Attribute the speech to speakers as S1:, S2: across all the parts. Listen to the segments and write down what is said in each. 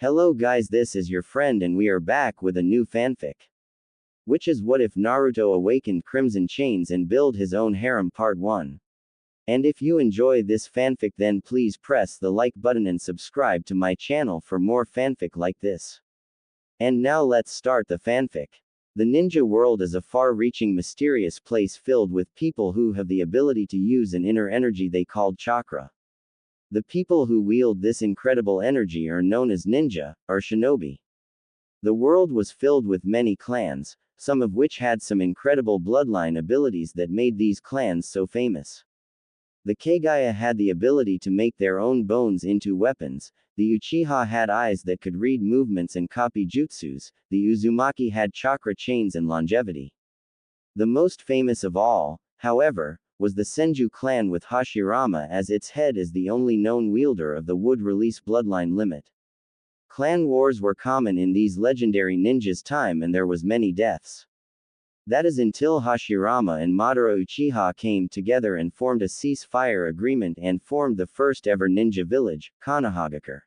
S1: Hello guys, this is your friend and we are back with a new fanfic. Which is what if Naruto awakened Crimson Chains and build his own harem part 1. And if you enjoy this fanfic then please press the like button and subscribe to my channel for more fanfic like this. And now let's start the fanfic. The ninja world is a far-reaching mysterious place filled with people who have the ability to use an inner energy they called chakra. The people who wield this incredible energy are known as ninja, or shinobi. The world was filled with many clans, some of which had some incredible bloodline abilities that made these clans so famous. The Kagaya had the ability to make their own bones into weapons, the Uchiha had eyes that could read movements and copy jutsus, the Uzumaki had chakra chains and longevity. The most famous of all, however, was the Senju clan with Hashirama as its head as the only known wielder of the wood-release bloodline limit. Clan wars were common in these legendary ninjas' time and there was many deaths. That is until Hashirama and Madara Uchiha came together and formed a ceasefire agreement and formed the first ever ninja village, Konohagakure.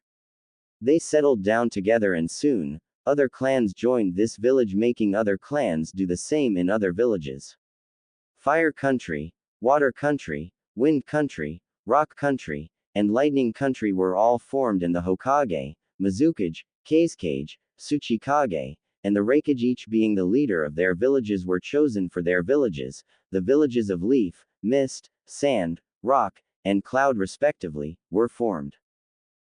S1: They settled down together and soon, other clans joined this village making other clans do the same in other villages. Fire Country, Water Country, Wind Country, Rock Country, and Lightning Country were all formed and the Hokage, Mizukage, Kazekage, Tsuchikage, and the Raikage each being the leader of their villages were chosen for their villages, the villages of Leaf, Mist, Sand, Rock, and Cloud respectively, were formed.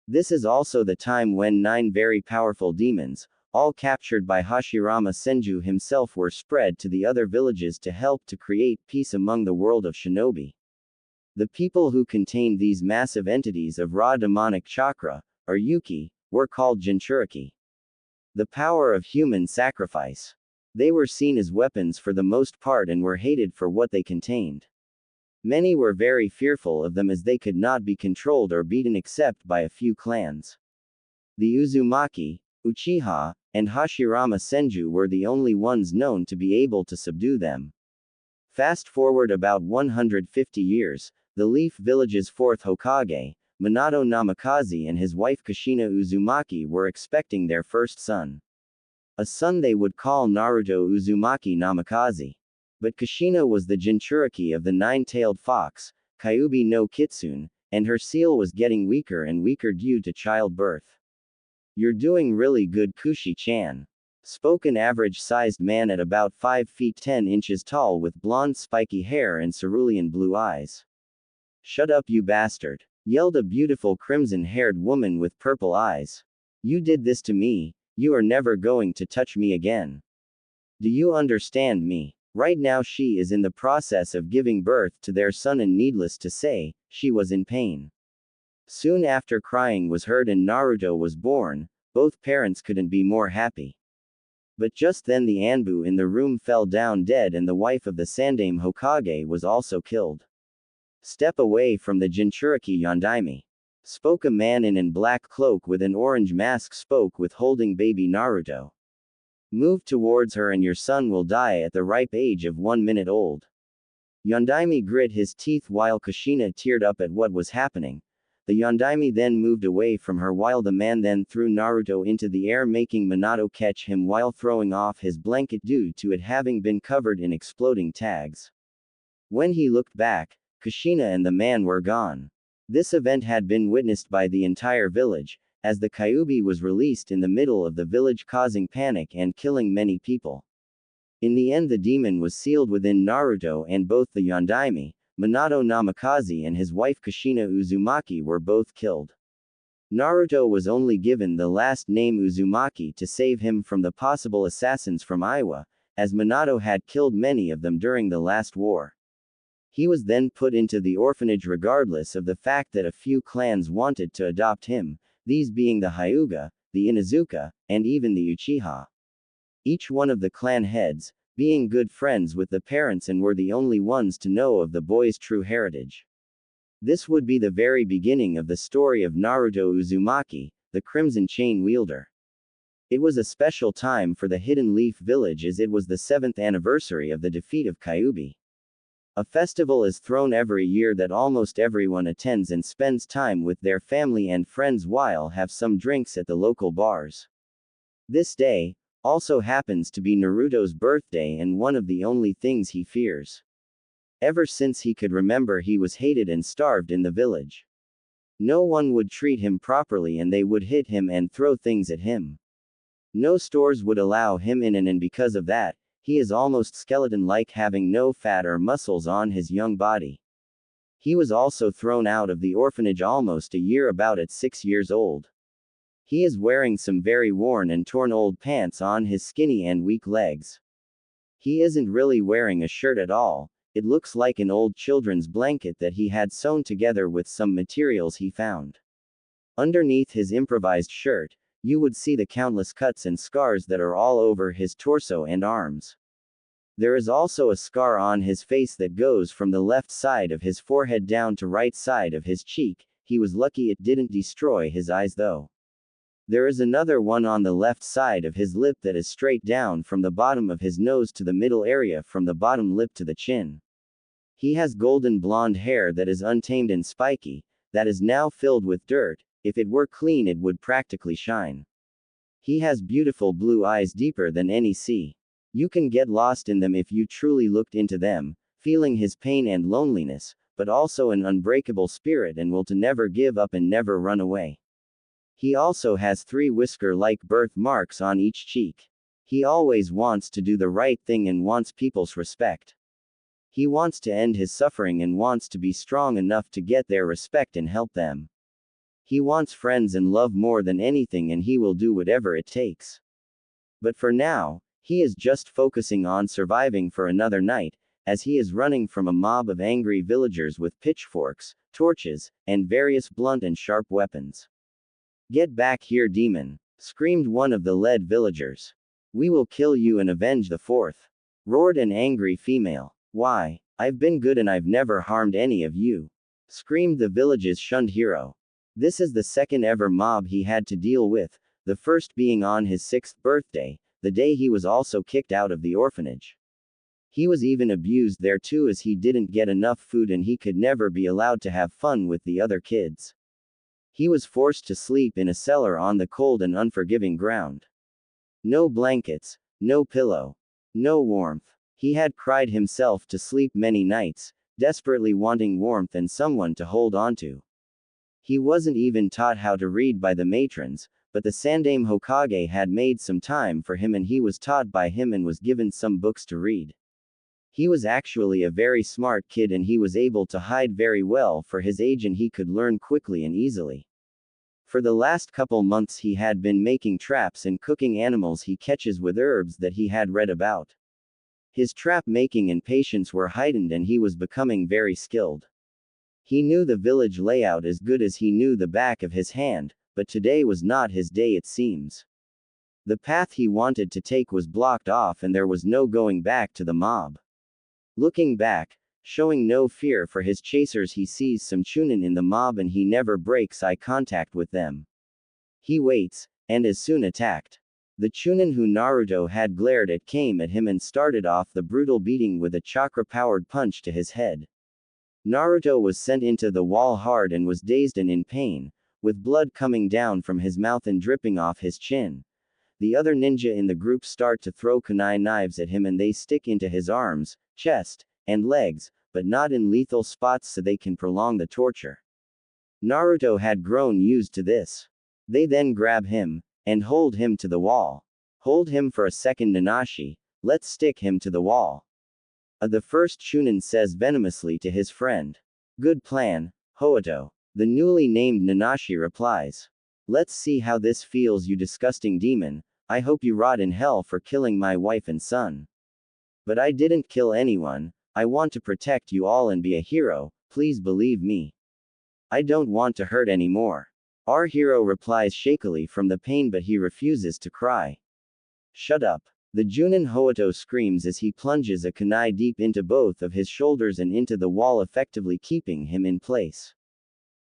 S1: This is also the time when 9 very powerful demons, all captured by Hashirama Senju himself were spread to the other villages to help to create peace among the world of shinobi. The people who contained these massive entities of raw demonic chakra, or yuki, were called Jinchuriki. The power of human sacrifice. They were seen as weapons for the most part and were hated for what they contained. Many were very fearful of them as they could not be controlled or beaten except by a few clans. The Uzumaki, Uchiha, and Hashirama Senju were the only ones known to be able to subdue them. Fast forward about 150 years, the Leaf Village's fourth Hokage, Minato Namikaze and his wife Kushina Uzumaki were expecting their first son. A son they would call Naruto Uzumaki Namikaze. But Kushina was the Jinchuriki of the nine-tailed fox, Kyuubi no Kitsune, and her seal was getting weaker and weaker due to childbirth. "You're doing really good, Kushi-chan," spoke an average-sized man at about 5 feet 10 inches tall with blonde spiky hair and cerulean blue eyes. "Shut up you bastard," yelled a beautiful crimson-haired woman with purple eyes. "You did this to me, you are never going to touch me again. Do you understand me?" Right now she is in the process of giving birth to their son and needless to say, she was in pain. Soon after crying was heard and Naruto was born, both parents couldn't be more happy. But just then the Anbu in the room fell down dead and the wife of the Sandaime Hokage was also killed. "Step away from the Jinchuriki Yondaime," spoke a man in an black cloak with an orange mask spoke with holding baby Naruto. "Move towards her and your son will die at the ripe age of 1 minute old." Yondaime grit his teeth while Kushina teared up at what was happening. The Yondaime then moved away from her while the man then threw Naruto into the air making Minato catch him while throwing off his blanket due to it having been covered in exploding tags. When he looked back, Kushina and the man were gone. This event had been witnessed by the entire village, as the Kyuubi was released in the middle of the village causing panic and killing many people. In the end the demon was sealed within Naruto and both the Yondaime, Minato Namikaze and his wife Kushina Uzumaki were both killed. Naruto was only given the last name Uzumaki to save him from the possible assassins from Iwa, as Minato had killed many of them during the last war. He was then put into the orphanage regardless of the fact that a few clans wanted to adopt him, these being the Hyuga, the Inuzuka, and even the Uchiha. Each one of the clan heads, being good friends with the parents and were the only ones to know of the boy's true heritage. This would be the very beginning of the story of Naruto Uzumaki, the Crimson Chain wielder. It was a special time for the Hidden Leaf village as it was the 7th anniversary of the defeat of Kyuubi. A festival is thrown every year that almost everyone attends and spends time with their family and friends while have some drinks at the local bars. This day also happens to be Naruto's birthday and one of the only things he fears. Ever since he could remember, he was hated and starved in the village. No one would treat him properly and they would hit him and throw things at him. No stores would allow him in, and because of that, he is almost skeleton-like, having no fat or muscles on his young body. He was also thrown out of the orphanage almost a year, about at 6 years old. He is wearing some very worn and torn old pants on his skinny and weak legs. He isn't really wearing a shirt at all, it looks like an old children's blanket that he had sewn together with some materials he found. Underneath his improvised shirt, you would see the countless cuts and scars that are all over his torso and arms. There is also a scar on his face that goes from the left side of his forehead down to right side of his cheek. He was lucky it didn't destroy his eyes though. There is another one on the left side of his lip that is straight down from the bottom of his nose to the middle area from the bottom lip to the chin. He has golden blonde hair that is untamed and spiky, that is now filled with dirt. If it were clean it would practically shine. He has beautiful blue eyes, deeper than any sea. You can get lost in them if you truly looked into them, feeling his pain and loneliness, but also an unbreakable spirit and will to never give up and never run away. He also has 3 whisker-like birthmarks on each cheek. He always wants to do the right thing and wants people's respect. He wants to end his suffering and wants to be strong enough to get their respect and help them. He wants friends and love more than anything, and he will do whatever it takes. But for now, he is just focusing on surviving for another night, as he is running from a mob of angry villagers with pitchforks, torches, and various blunt and sharp weapons. "Get back here, demon!" screamed one of the lead villagers. "We will kill you and avenge the 4th!" roared an angry female. "Why, I've been good and I've never harmed any of you!" screamed the village's shunned hero. This is the second ever mob he had to deal with, the first being on his 6th birthday, the day he was also kicked out of the orphanage. He was even abused there too, as he didn't get enough food and he could never be allowed to have fun with the other kids. He was forced to sleep in a cellar on the cold and unforgiving ground. No blankets, no pillow, no warmth. He had cried himself to sleep many nights, desperately wanting warmth and someone to hold on to. He wasn't even taught how to read by the matrons, but the Sandaime Hokage had made some time for him and he was taught by him and was given some books to read. He was actually a very smart kid and he was able to hide very well for his age and he could learn quickly and easily. For the last couple months he had been making traps and cooking animals he catches with herbs that he had read about. His trap making and patience were heightened and he was becoming very skilled. He knew the village layout as good as he knew the back of his hand, but today was not his day, it seems. The path he wanted to take was blocked off and there was no going back to the mob. Looking back, showing no fear for his chasers, he sees some chunin in the mob and he never breaks eye contact with them. He waits, and is soon attacked. The chunin who Naruto had glared at came at him and started off the brutal beating with a chakra-powered punch to his head. Naruto was sent into the wall hard and was dazed and in pain, with blood coming down from his mouth and dripping off his chin. The other ninja in the group start to throw kunai knives at him and they stick into his arms, chest, and legs, but not in lethal spots so they can prolong the torture. Naruto had grown used to this. They then grab him, and hold him to the wall. "Hold him for a second, Nanashi, let's stick him to the wall." The first chunin says venomously to his friend. "Good plan, Hoito." The newly named Nanashi replies. "Let's see how this feels, you disgusting demon. I hope you rot in hell for killing my wife and son. But I didn't kill anyone. I want to protect you all and be a hero, please believe me. I don't want to hurt anymore." Our hero replies shakily from the pain, but he refuses to cry. "Shut up." The Junin Hoito screams as he plunges a kunai deep into both of his shoulders and into the wall, effectively keeping him in place.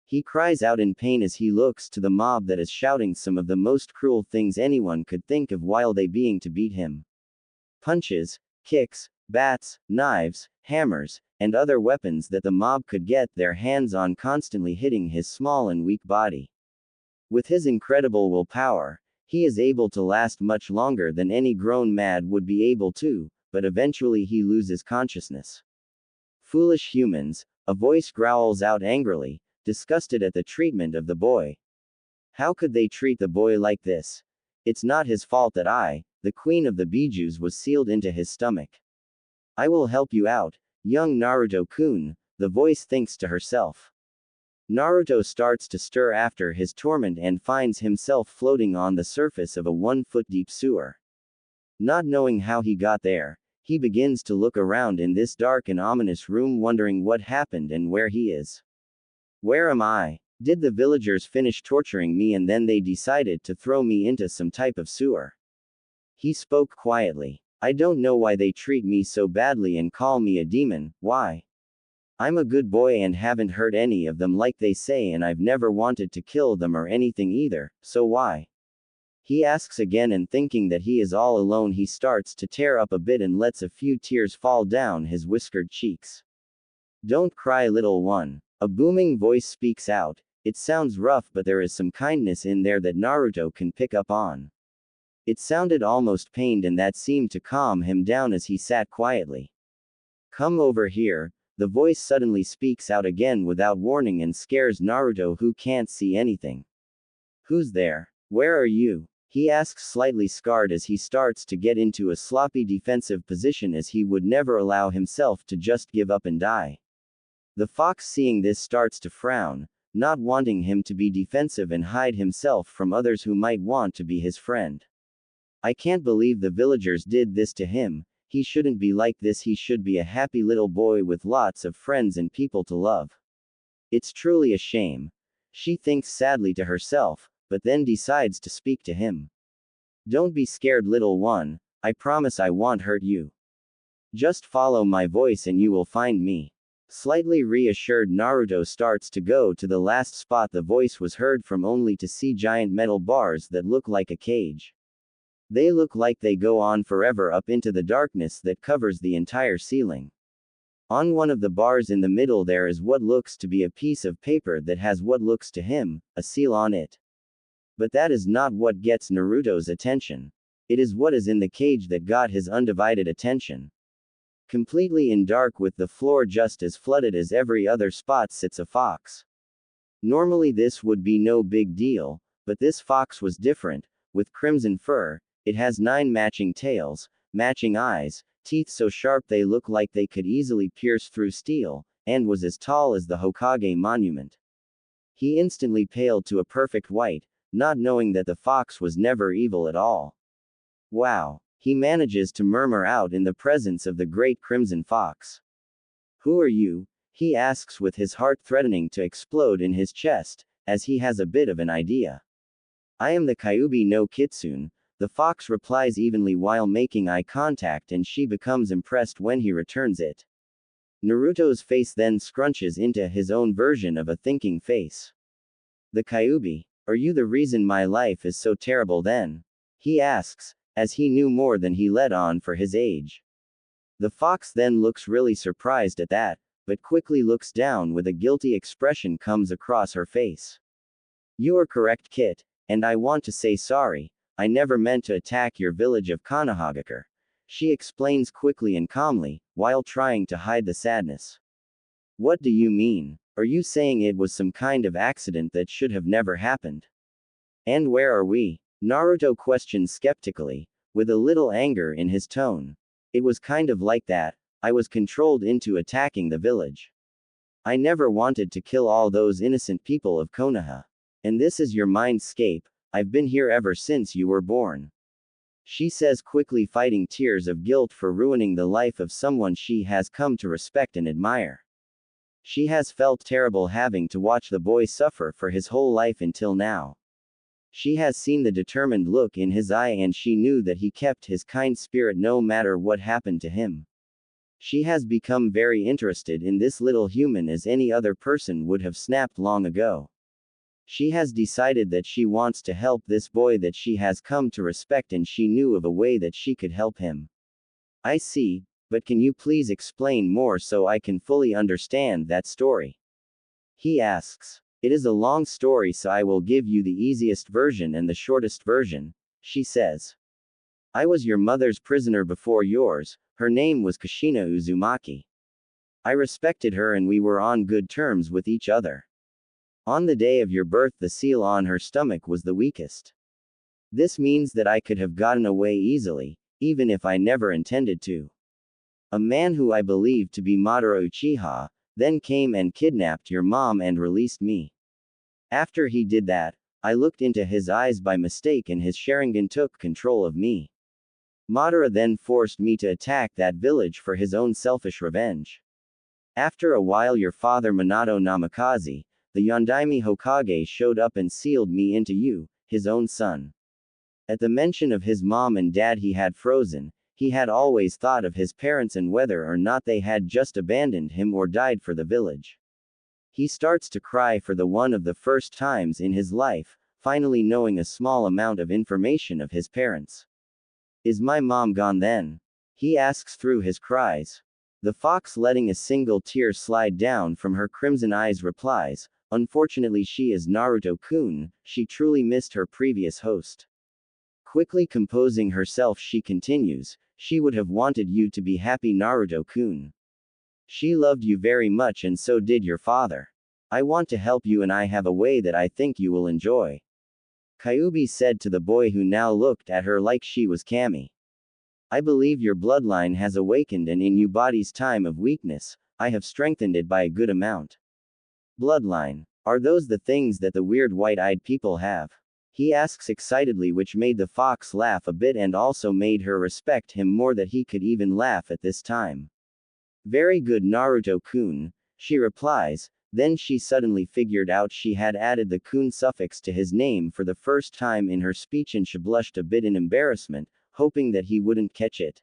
S1: He cries out in pain as he looks to the mob that is shouting some of the most cruel things anyone could think of while they being to beat him. Punches, kicks, bats, knives, hammers, and other weapons that the mob could get their hands on, constantly hitting his small and weak body. With his incredible willpower, he is able to last much longer than any grown man would be able to, but eventually he loses consciousness. Foolish humans, a voice growls out angrily, disgusted at the treatment of the boy. How could they treat the boy like this? It's not his fault that the queen of the bijus, was sealed into his stomach. I will help you out, young Naruto-kun, the voice thinks to herself. Naruto starts to stir after his torment and finds himself floating on the surface of a 1-foot deep sewer. Not knowing how he got there, he begins to look around in this dark and ominous room, wondering what happened and where he is. Where am I? Did the villagers finish torturing me and then they decided to throw me into some type of sewer? He spoke quietly. I don't know why they treat me so badly and call me a demon. Why? I'm a good boy and haven't hurt any of them like they say, and I've never wanted to kill them or anything either, so why? He asks again, and thinking that he is all alone, he starts to tear up a bit and lets a few tears fall down his whiskered cheeks. Don't cry, little one. A booming voice speaks out. It sounds rough, but there is some kindness in there that Naruto can pick up on. It sounded almost pained, and that seemed to calm him down as he sat quietly. Come over here. The voice suddenly speaks out again without warning and scares Naruto, who can't see anything. Who's there? Where are you? He asks, slightly scarred, as he starts to get into a sloppy defensive position, as he would never allow himself to just give up and die. The fox, seeing this, starts to frown, not wanting him to be defensive and hide himself from others who might want to be his friend. I can't believe the villagers did this to him. He shouldn't be like this. He should be a happy little boy with lots of friends and people to love. It's truly a shame. She thinks sadly to herself, but then decides to speak to him. Don't be scared, little one. I promise I won't hurt you. Just follow my voice and you will find me. Slightly reassured, Naruto starts to go to the last spot the voice was heard from, only to see giant metal bars that look like a cage. They look like they go on forever up into the darkness that covers the entire ceiling. On one of the bars in the middle there is what looks to be a piece of paper that has what looks to him a seal on it. But that is not what gets Naruto's attention. It is what is in the cage that got his undivided attention. Completely in dark, with the floor just as flooded as every other spot, sits a fox. Normally this would be no big deal, but this fox was different. With crimson fur, it has 9 matching tails, matching eyes, teeth so sharp they look like they could easily pierce through steel, and was as tall as the Hokage monument. He instantly paled to a perfect white, not knowing that the fox was never evil at all. Wow, he manages to murmur out in the presence of the great crimson fox. Who are you? He asks, with his heart threatening to explode in his chest, as he has a bit of an idea. I am the Kyuubi no Kitsune, the fox replies evenly while making eye contact, and she becomes impressed when he returns it. Naruto's face then scrunches into his own version of a thinking face. The Kyuubi, are you the reason my life is so terrible then? He asks, as he knew more than he let on for his age. The fox then looks really surprised at that, but quickly looks down with a guilty expression comes across her face. You are correct, Kit, and I want to say sorry. I never meant to attack your village of Konohagakure. She explains quickly and calmly, while trying to hide the sadness. What do you mean? Are you saying it was some kind of accident that should have never happened? And where are we? Naruto questions skeptically, with a little anger in his tone. It was kind of like that. I was controlled into attacking the village. I never wanted to kill all those innocent people of Konoha. And this is your mindscape. I've been here ever since you were born. She says quickly, fighting tears of guilt for ruining the life of someone she has come to respect and admire. She has felt terrible having to watch the boy suffer for his whole life until now. She has seen the determined look in his eye, and she knew that he kept his kind spirit no matter what happened to him. She has become very interested in this little human, as any other person would have snapped long ago. She has decided that she wants to help this boy that she has come to respect, and she knew of a way that she could help him. I see. but can you please explain more so I can fully understand that story? He asks. It is a long story, so I will give you the easiest version and the shortest version, she says. I was your mother's prisoner before yours. Her name was Kushina Uzumaki. I respected her and we were on good terms with each other. On the day of your birth, the seal on her stomach was the weakest. This means that I could have gotten away easily, even if I never intended to. A man who I believed to be Madara Uchiha, then came and kidnapped your mom and released me. After he did that, I looked into his eyes by mistake and his Sharingan took control of me. Madara then forced me to attack that village for his own selfish revenge. After a while, your father Minato Namikaze, the Yondaime Hokage, showed up and sealed me into you, his own son. At the mention of his mom and dad he had frozen. He had always thought of his parents and whether or not they had just abandoned him or died for the village. He starts to cry for the one of the first times in his life, finally knowing a small amount of information of his parents. Is my mom gone then? He asks through his cries. The fox, letting a single tear slide down from her crimson eyes, replies, unfortunately she is Naruto-kun, she truly missed her previous host. Quickly composing herself she continues, she would have wanted you to be happy, Naruto-kun. She loved you very much and so did your father. I want to help you and I have a way that I think you will enjoy. Kyuubi said to the boy who now looked at her like she was Kami. I believe your bloodline has awakened and in your body's time of weakness, I have strengthened it by a good amount. Bloodline. Are those the things that the weird white-eyed people have? He asks excitedly, which made the fox laugh a bit and also made her respect him more that he could even laugh at this time. Very good, Naruto-kun, she replies. Then she suddenly figured out she had added the kun suffix to his name for the first time in her speech and she blushed a bit in embarrassment, hoping that he wouldn't catch it.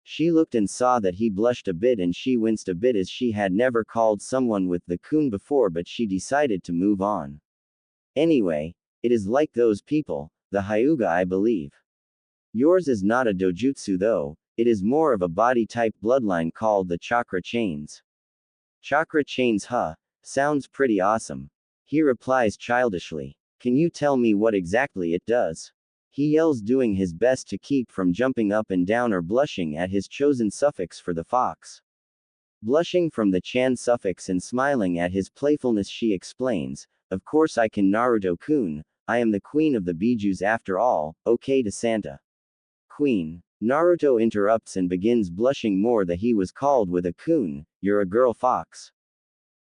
S1: She looked and saw that he blushed a bit and she winced a bit as she had never called someone with the kun before, but she decided to move on. Anyway, it is like those people, the Hyuga, I believe. Yours is not a dojutsu though, it is more of a body-type bloodline called the chakra chains. Chakra chains, huh? Sounds pretty awesome. He replies childishly. Can you tell me what exactly it does? He yells, doing his best to keep from jumping up and down or blushing at his chosen suffix for the fox. Blushing from the chan suffix and smiling at his playfulness, she explains, of course I can, Naruto-kun, I am the queen of the bijus after all, okay to Santa. Queen. Naruto interrupts and begins blushing more that he was called with a kun, you're a girl fox.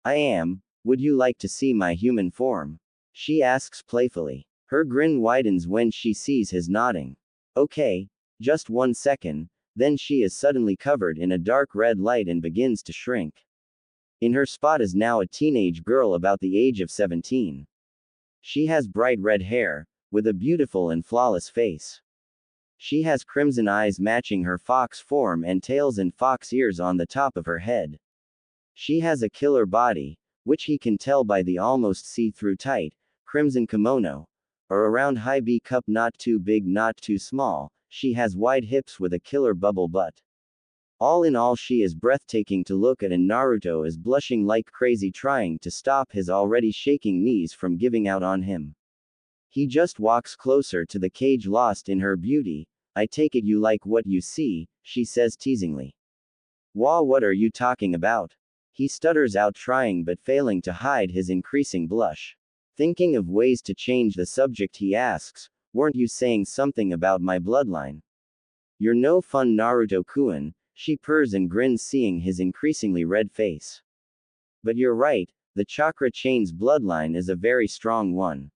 S1: I am. Would you like to see my human form? She asks playfully. Her grin widens when she sees his nodding. Okay, just 1 second, then she is suddenly covered in a dark red light and begins to shrink. In her spot is now a teenage girl about the age of 17. She has bright red hair, with a beautiful and flawless face. She has crimson eyes matching her fox form and tails and fox ears on the top of her head. She has a killer body, which he can tell by the almost see-through tight, crimson kimono, or around high B cup, not too big not too small. She has wide hips with a killer bubble butt. All in all, she is breathtaking to look at, and Naruto is blushing like crazy, trying to stop his already shaking knees from giving out on him. He just walks closer to the cage, lost in her beauty. I take it you like what you see, she says teasingly. Wah, what are you talking about? He stutters out, trying but failing to hide his increasing blush. Thinking of ways to change the subject, he asks, weren't you saying something about my bloodline? You're no fun, Naruto-kun, she purrs and grins, seeing his increasingly red face. But you're right, the chakra chain's bloodline is a very strong one.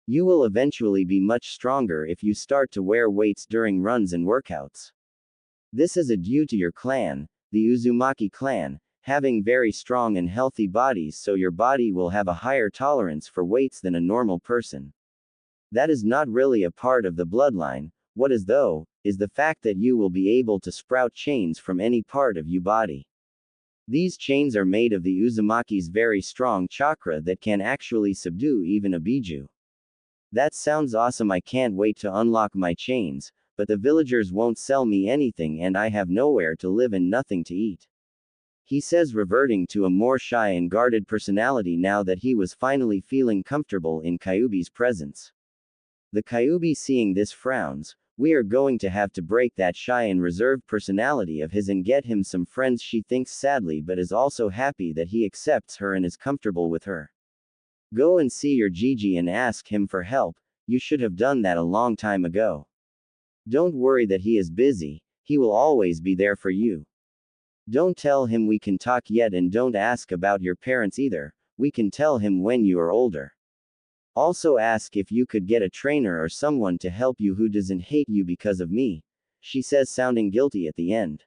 S1: You will eventually be much stronger if you start to wear weights during runs and workouts. This is a due to your clan, the Uzumaki clan, having very strong and healthy bodies, so your body will have a higher tolerance for weights than a normal person. That is not really a part of the bloodline. What is though, is the fact that you will be able to sprout chains from any part of your body. These chains are made of the Uzumaki's very strong chakra that can actually subdue even a biju. That sounds awesome, I can't wait to unlock my chains, but the villagers won't sell me anything and I have nowhere to live and nothing to eat. He says, reverting to a more shy and guarded personality now that he was finally feeling comfortable in Kyuubi's presence. The Kyuubi, seeing this, frowns. We are going to have to break that shy and reserved personality of his and get him some friends, she thinks sadly, but is also happy that he accepts her and is comfortable with her. Go and see your Gigi and ask him for help. You should have done that a long time ago. Don't worry that he is busy, he will always be there for you. Don't tell him we can talk yet, and don't ask about your parents either, we can tell him when you are older. Also ask if you could get a trainer or someone to help you who doesn't hate you because of me, she says, sounding guilty at the end.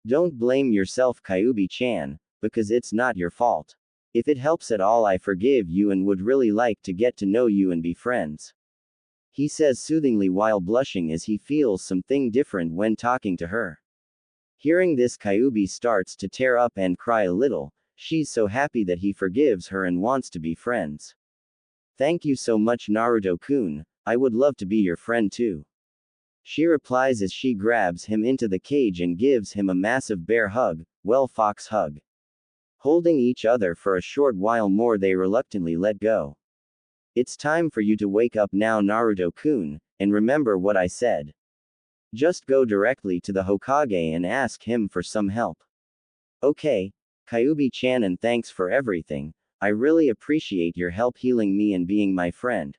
S1: Don't blame yourself, Kyuubi-chan, because it's not your fault. If it helps at all, I forgive you and would really like to get to know you and be friends. He says soothingly while blushing as he feels something different when talking to her. Hearing this, Kyuubi starts to tear up and cry a little. She's so happy that he forgives her and wants to be friends. Thank you so much, Naruto-kun, I would love to be your friend too. She replies as she grabs him into the cage and gives him a massive bear hug, well, fox hug. Holding each other for a short while more, they reluctantly let go. It's time for you to wake up now, Naruto-kun, and remember what I said. Just go directly to the Hokage and ask him for some help. Okay, Kyuubi-chan, and thanks for everything. I really appreciate your help healing me and being my friend.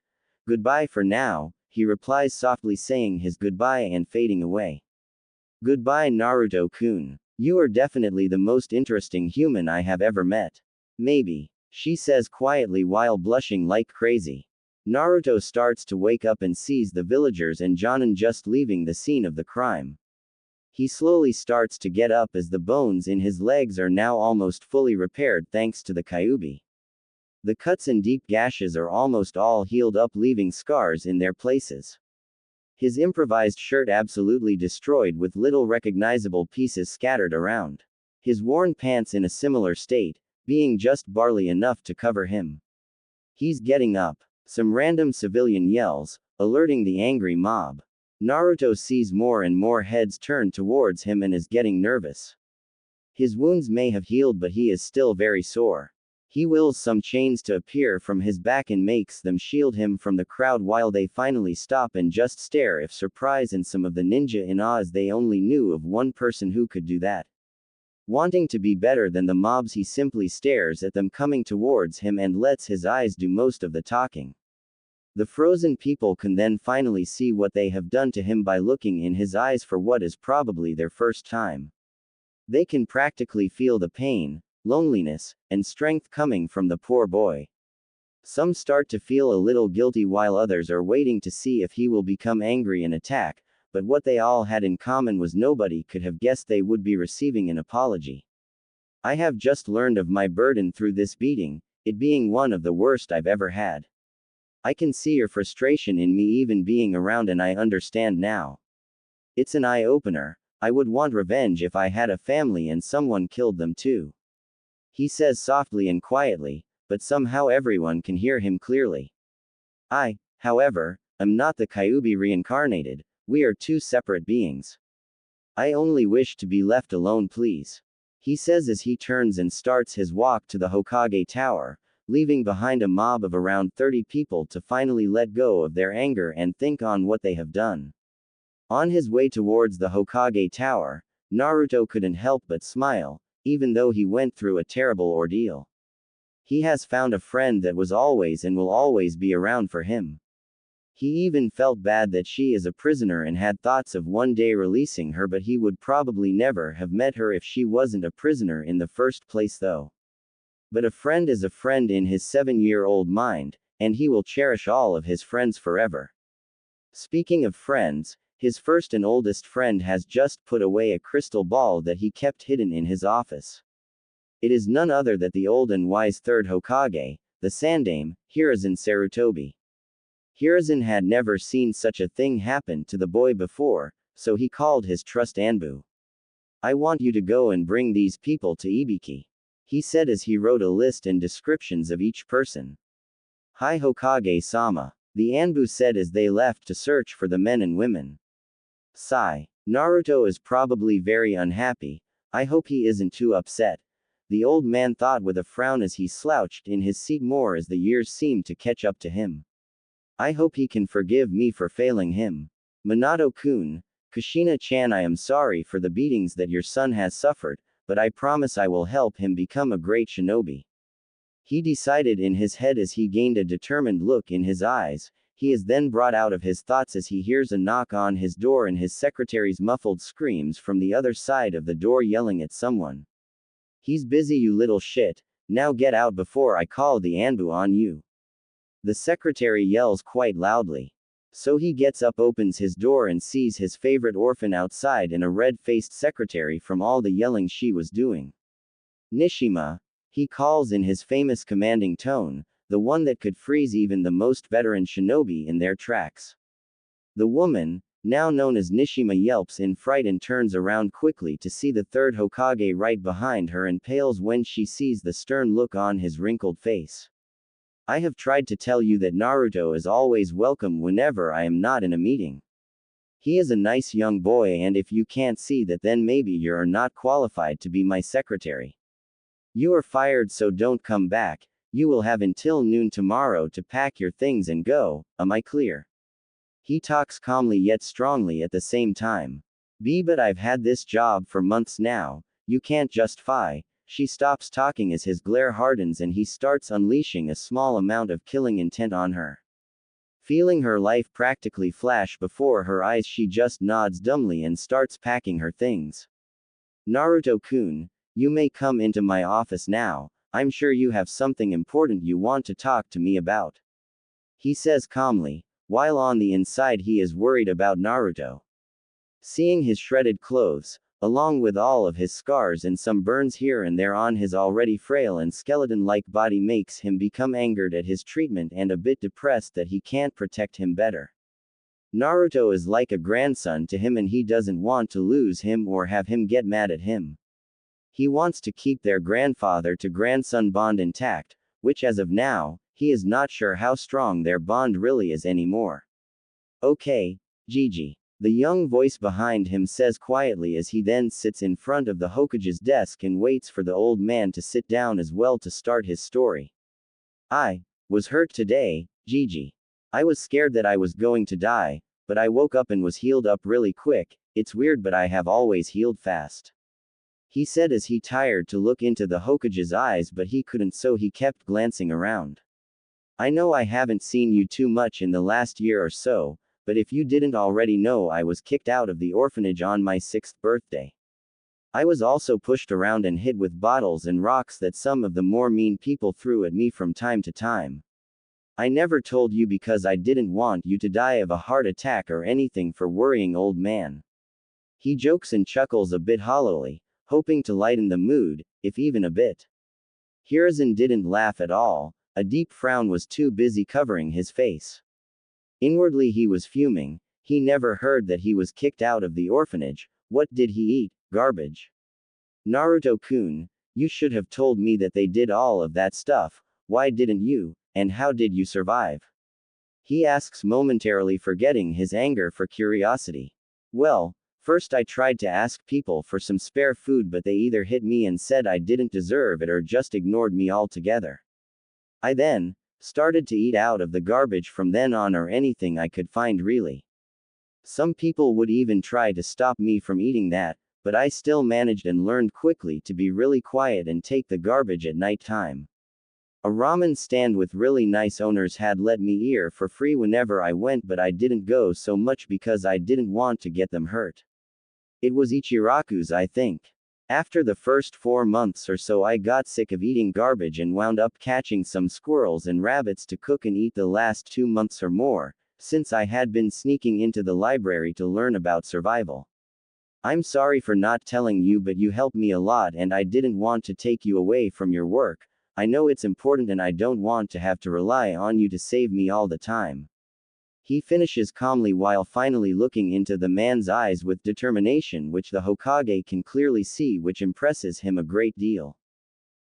S1: Goodbye for now, he replies softly, saying his goodbye and fading away. Goodbye, Naruto-kun. You are definitely the most interesting human I have ever met. Maybe, she says quietly while blushing like crazy. Naruto starts to wake up and sees the villagers and Jonin just leaving the scene of the crime. He slowly starts to get up as the bones in his legs are now almost fully repaired thanks to the Kyuubi. The cuts and deep gashes are almost all healed up, leaving scars in their places. His improvised shirt absolutely destroyed with little recognizable pieces scattered around. His worn pants in a similar state, being just barely enough to cover him. He's getting up. Some random civilian yells, alerting the angry mob. Naruto sees more and more heads turned towards him and is getting nervous. His wounds may have healed, but he is still very sore. He wills some chains to appear from his back and makes them shield him from the crowd while they finally stop and just stare in surprise, and some of the ninja in awe as they only knew of one person who could do that. Wanting to be better than the mobs, he simply stares at them coming towards him and lets his eyes do most of the talking. The frozen people can then finally see what they have done to him by looking in his eyes for what is probably their first time. They can practically feel the pain, loneliness, and strength coming from the poor boy. Some start to feel a little guilty while others are waiting to see if he will become angry and attack, but what they all had in common was nobody could have guessed they would be receiving an apology. I have just learned of my burden through this beating, it being one of the worst I've ever had. I can see your frustration in me even being around, and I understand now. It's an eye-opener. I would want revenge if I had a family and someone killed them too. He says softly and quietly, but somehow everyone can hear him clearly. I, however, am not the Kyuubi reincarnated, we are two separate beings. I only wish to be left alone, please. He says as he turns and starts his walk to the Hokage Tower, leaving behind a mob of around 30 people to finally let go of their anger and think on what they have done. On his way towards the Hokage Tower, Naruto couldn't help but smile, even though he went through a terrible ordeal. He has found a friend that was always and will always be around for him. He even felt bad that she is a prisoner and had thoughts of one day releasing her, but he would probably never have met her if she wasn't a prisoner in the first place though. But a friend is a friend in his 7-year-old mind, and he will cherish all of his friends forever. Speaking of friends, his first and oldest friend has just put away a crystal ball that he kept hidden in his office. It is none other than the old and wise third Hokage, the Sandaime, Hiruzen Sarutobi. Hiruzen had never seen such a thing happen to the boy before, so he called his trust Anbu. I want you to go and bring these people to Ibiki, he said as he wrote a list and descriptions of each person. Hi Hokage-sama, the Anbu said as they left to search for the men and women. Sigh. Naruto is probably very unhappy. I hope he isn't too upset. The old man thought with a frown as he slouched in his seat more as the years seemed to catch up to him. I hope he can forgive me for failing him. Minato-kun, Kushina-chan, I am sorry for the beatings that your son has suffered, but I promise I will help him become a great shinobi. He decided in his head as he gained a determined look in his eyes. He is then brought out of his thoughts as he hears a knock on his door and his secretary's muffled screams from the other side of the door yelling at someone. He's busy, you little shit, now get out before I call the Anbu on you. The secretary yells quite loudly. So he gets up, opens his door and sees his favorite orphan outside and a red-faced secretary from all the yelling she was doing. Nishima, he calls in his famous commanding tone, the one that could freeze even the most veteran shinobi in their tracks. The woman, now known as Nishima, yelps in fright and turns around quickly to see the third Hokage right behind her and pales when she sees the stern look on his wrinkled face. I have tried to tell you that Naruto is always welcome whenever I am not in a meeting. He is a nice young boy, and if you can't see that, then maybe you're not qualified to be my secretary. You are fired, so don't come back. You will have until noon tomorrow to pack your things and go, am I clear? He talks calmly yet strongly at the same time. But I've had this job for months now, you can't justify. She stops talking as his glare hardens and he starts unleashing a small amount of killing intent on her. Feeling her life practically flash before her eyes, she just nods dumbly and starts packing her things. Naruto-kun, you may come into my office now. I'm sure you have something important you want to talk to me about. He says calmly, while on the inside he is worried about Naruto. Seeing his shredded clothes, along with all of his scars and some burns here and there on his already frail and skeleton-like body, makes him become angered at his treatment and a bit depressed that he can't protect him better. Naruto is like a grandson to him and he doesn't want to lose him or have him get mad at him. He wants to keep their grandfather-to-grandson bond intact, which as of now, he is not sure how strong their bond really is anymore. Okay, Gigi. The young voice behind him says quietly as he then sits in front of the Hokage's desk and waits for the old man to sit down as well to start his story. I was hurt today, Gigi. I was scared that I was going to die, but I woke up and was healed up really quick. It's weird, but I have always healed fast. He said as he tired to look into the Hokage's eyes, but he couldn't, so he kept glancing around. I know I haven't seen you too much in the last year or so, but if you didn't already know, I was kicked out of the orphanage on my 6th birthday. I was also pushed around and hit with bottles and rocks that some of the more mean people threw at me from time to time. I never told you because I didn't want you to die of a heart attack or anything for worrying, old man. He jokes and chuckles a bit hollowly, hoping to lighten the mood, if even a bit. Hiruzen didn't laugh at all. A deep frown was too busy covering his face. Inwardly he was fuming. He never heard that he was kicked out of the orphanage. What did he eat? Garbage. Naruto-kun, you should have told me that they did all of that stuff. Why didn't you? And how did you survive? He asks, momentarily forgetting his anger for curiosity. Well, first I tried to ask people for some spare food, but they either hit me and said I didn't deserve it or just ignored me altogether. I then started to eat out of the garbage from then on, or anything I could find really. Some people would even try to stop me from eating that, but I still managed and learned quickly to be really quiet and take the garbage at night time. A ramen stand with really nice owners had let me eat for free whenever I went, but I didn't go so much because I didn't want to get them hurt. It was Ichiraku's, I think. After the first 4 months or so, I got sick of eating garbage and wound up catching some squirrels and rabbits to cook and eat the last 2 months or more, since I had been sneaking into the library to learn about survival. I'm sorry for not telling you, but you helped me a lot and I didn't want to take you away from your work. I know it's important and I don't want to have to rely on you to save me all the time. He finishes calmly while finally looking into the man's eyes with determination, which the Hokage can clearly see, which impresses him a great deal.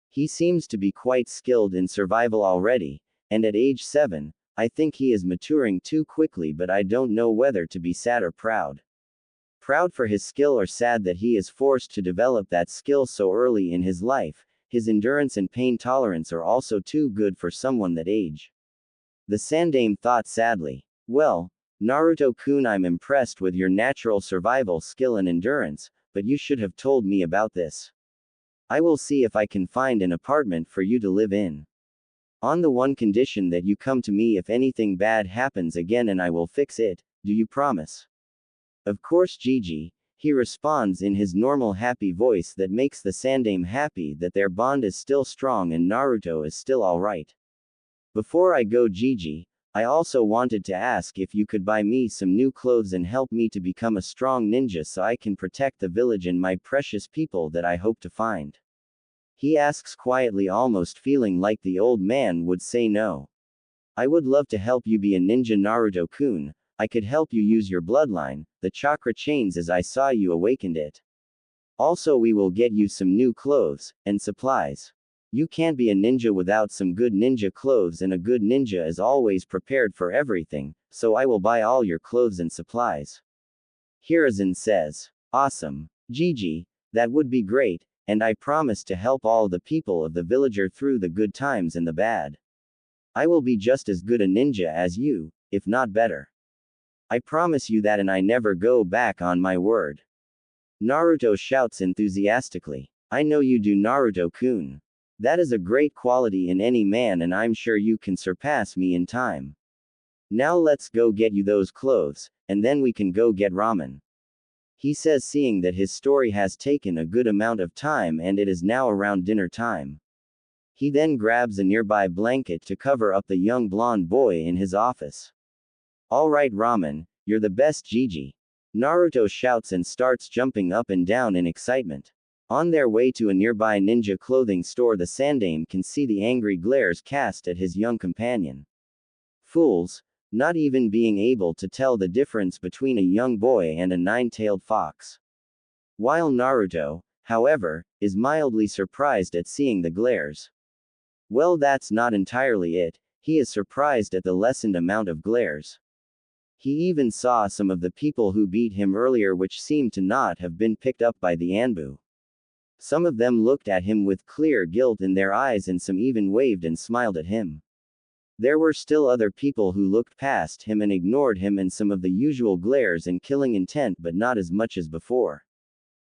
S1: He seems to be quite skilled in survival already, and at age 7, I think he is maturing too quickly, but I don't know whether to be sad or proud. Proud for his skill or sad that he is forced to develop that skill so early in his life, his endurance and pain tolerance are also too good for someone that age. The Sandaime thought sadly. Well, Naruto-kun, I'm impressed with your natural survival skill and endurance, but you should have told me about this. I will see if I can find an apartment for you to live in. On the one condition that you come to me if anything bad happens again and I will fix it, do you promise? Of course Gigi, he responds in his normal happy voice that makes the Sandaime happy that their bond is still strong and Naruto is still alright. Before I go Gigi, I also wanted to ask if you could buy me some new clothes and help me to become a strong ninja so I can protect the village and my precious people that I hope to find. He asks quietly, almost feeling like the old man would say no. I would love to help you be a ninja Naruto-kun. I could help you use your bloodline, the chakra chains as I saw you awakened it. Also we will get you some new clothes, and supplies. You can't be a ninja without some good ninja clothes and a good ninja is always prepared for everything, so I will buy all your clothes and supplies. Hiruzen says. Awesome. Gigi, that would be great, and I promise to help all the people of the villager through the good times and the bad. I will be just as good a ninja as you, if not better. I promise you that and I never go back on my word. Naruto shouts enthusiastically. I know you do Naruto-kun. That is a great quality in any man and I'm sure you can surpass me in time. Now let's go get you those clothes, and then we can go get ramen. He says, seeing that his story has taken a good amount of time and it is now around dinner time. He then grabs a nearby blanket to cover up the young blonde boy in his office. Alright ramen, you're the best Gigi. Naruto shouts and starts jumping up and down in excitement. On their way to a nearby ninja clothing store, the Sandaime can see the angry glares cast at his young companion. Fools, not even being able to tell the difference between a young boy and a nine-tailed fox. While Naruto, however, is mildly surprised at seeing the glares. Well, that's not entirely it, he is surprised at the lessened amount of glares. He even saw some of the people who beat him earlier which seemed to not have been picked up by the Anbu. Some of them looked at him with clear guilt in their eyes and some even waved and smiled at him. There were still other people who looked past him and ignored him and some of the usual glares and killing intent but not as much as before.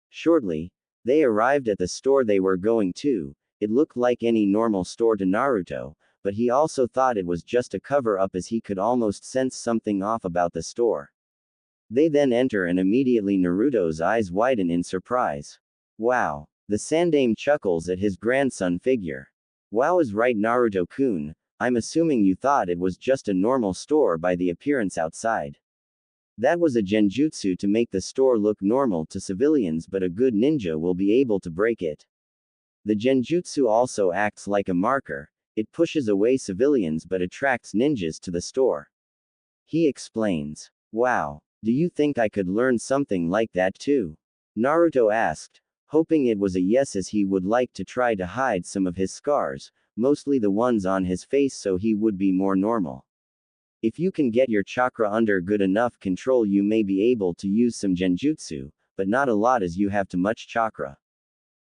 S1: Shortly, they arrived at the store they were going to. It looked like any normal store to Naruto, but he also thought it was just a cover-up as he could almost sense something off about the store. They then enter and immediately Naruto's eyes widen in surprise. Wow. The Sandaime chuckles at his grandson figure. Wow is right Naruto-kun, I'm assuming you thought it was just a normal store by the appearance outside. That was a genjutsu to make the store look normal to civilians, but a good ninja will be able to break it. The genjutsu also acts like a marker. It pushes away civilians but attracts ninjas to the store. He explains. Wow. Do you think I could learn something like that too? Naruto asked, hoping it was a yes as he would like to try to hide some of his scars, mostly the ones on his face so he would be more normal. If you can get your chakra under good enough control you may be able to use some genjutsu, but not a lot as you have too much chakra.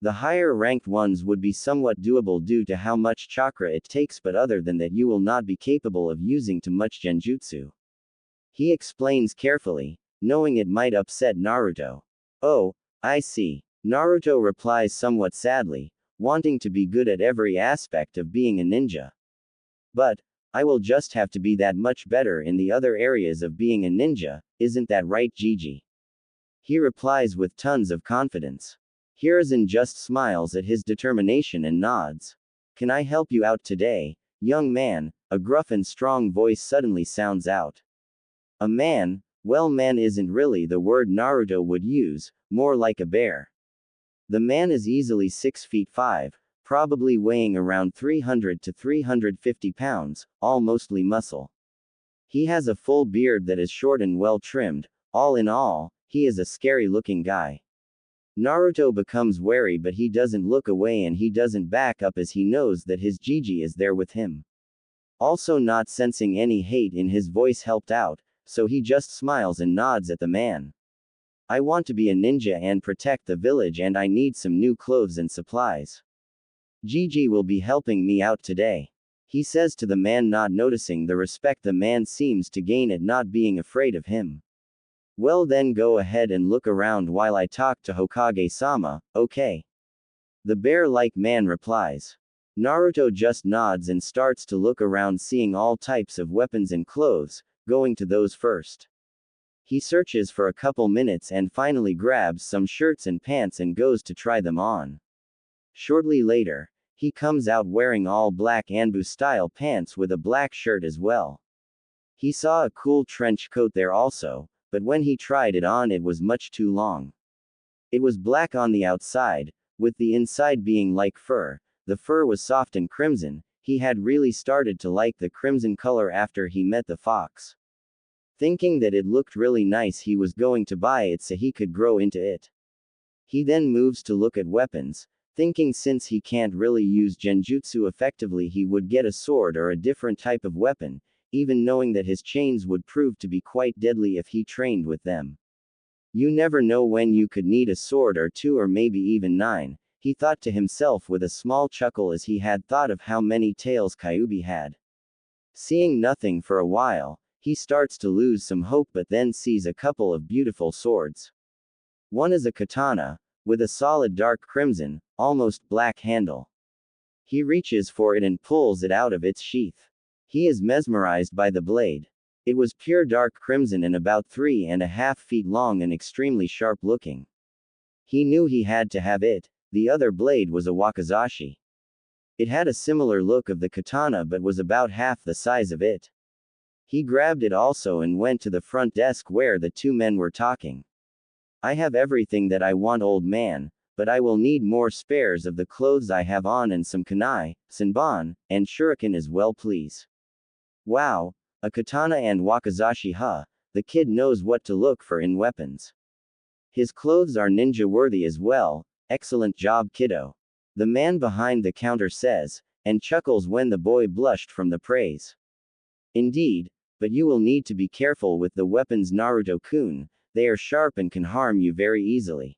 S1: The higher ranked ones would be somewhat doable due to how much chakra it takes, but other than that you will not be capable of using too much genjutsu. He explains carefully, knowing it might upset Naruto. Oh, I see. Naruto replies somewhat sadly, wanting to be good at every aspect of being a ninja. But, I will just have to be that much better in the other areas of being a ninja, isn't that right Gigi? He replies with tons of confidence. Hiruzen just smiles at his determination and nods. Can I help you out today, young man? A gruff and strong voice suddenly sounds out. A man? Well, man isn't really the word Naruto would use, more like a bear. The man is easily 6 feet 5, probably weighing around 300 to 350 pounds, all mostly muscle. He has a full beard that is short and well trimmed. All in all, he is a scary looking guy. Naruto becomes wary but he doesn't look away and he doesn't back up as he knows that his Gigi is there with him. Also not sensing any hate in his voice helped out, so he just smiles and nods at the man. I want to be a ninja and protect the village, and I need some new clothes and supplies. Gigi will be helping me out today. He says to the man, not noticing the respect the man seems to gain at not being afraid of him. Well then, go ahead and look around while I talk to Hokage-sama, okay? The bear-like man replies. Naruto just nods and starts to look around, seeing all types of weapons and clothes, going to those first. He searches for a couple minutes and finally grabs some shirts and pants and goes to try them on. Shortly later, he comes out wearing all black Anbu-style pants with a black shirt as well. He saw a cool trench coat there also, but when he tried it on, it was much too long. It was black on the outside, with the inside being like fur. The fur was soft and crimson. He had really started to like the crimson color after he met the fox. Thinking that it looked really nice, he was going to buy it so he could grow into it. He then moves to look at weapons, thinking since he can't really use genjutsu effectively, he would get a sword or a different type of weapon, even knowing that his chains would prove to be quite deadly if he trained with them. You never know when you could need a sword or two, or maybe even 9, he thought to himself with a small chuckle as he had thought of how many tails Kyuubi had. Seeing nothing for a while, he starts to lose some hope, but then sees a couple of beautiful swords. One is a katana, with a solid dark crimson, almost black handle. He reaches for it and pulls it out of its sheath. He is mesmerized by the blade. It was pure dark crimson and about 3.5 feet long and extremely sharp looking. He knew he had to have it. The other blade was a wakizashi. It had a similar look of the katana but was about half the size of it. He grabbed it also and went to the front desk where the two men were talking. I have everything that I want, old man, but I will need more spares of the clothes I have on and some kunai, senbon, and shuriken as well, please. Wow, a katana and wakizashi, huh? The kid knows what to look for in weapons. His clothes are ninja worthy as well. Excellent job, kiddo. The man behind the counter says, and chuckles when the boy blushed from the praise. Indeed, but you will need to be careful with the weapons, Naruto-kun, they are sharp and can harm you very easily.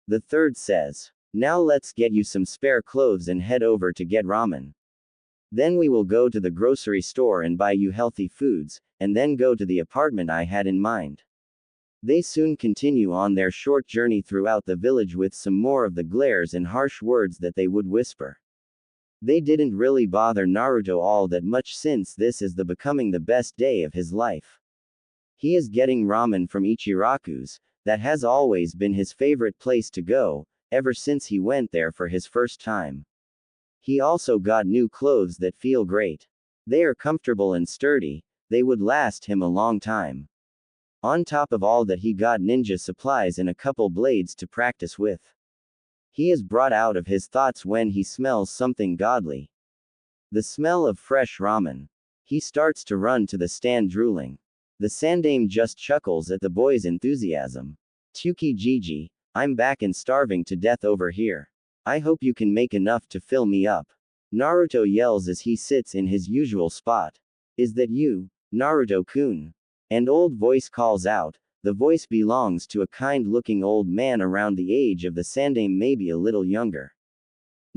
S1: The third says, now let's get you some spare clothes and head over to get ramen. Then we will go to the grocery store and buy you healthy foods, and then go to the apartment I had in mind. They soon continue on their short journey throughout the village with some more of the glares and harsh words that they would whisper. They didn't really bother Naruto all that much since this is becoming the best day of his life. He is getting ramen from Ichiraku's, that has always been his favorite place to go, ever since he went there for his first time. He also got new clothes that feel great. They are comfortable and sturdy, they would last him a long time. On top of all that, he got ninja supplies and a couple blades to practice with. He is brought out of his thoughts when he smells something godly. The smell of fresh ramen. He starts to run to the stand drooling. The sandame just chuckles at the boy's enthusiasm. Tuki Gigi, I'm back and starving to death over here. I hope you can make enough to fill me up. Naruto yells as he sits in his usual spot. Is that you, Naruto-kun? An old voice calls out. The voice belongs to a kind-looking old man around the age of the sandame, maybe a little younger.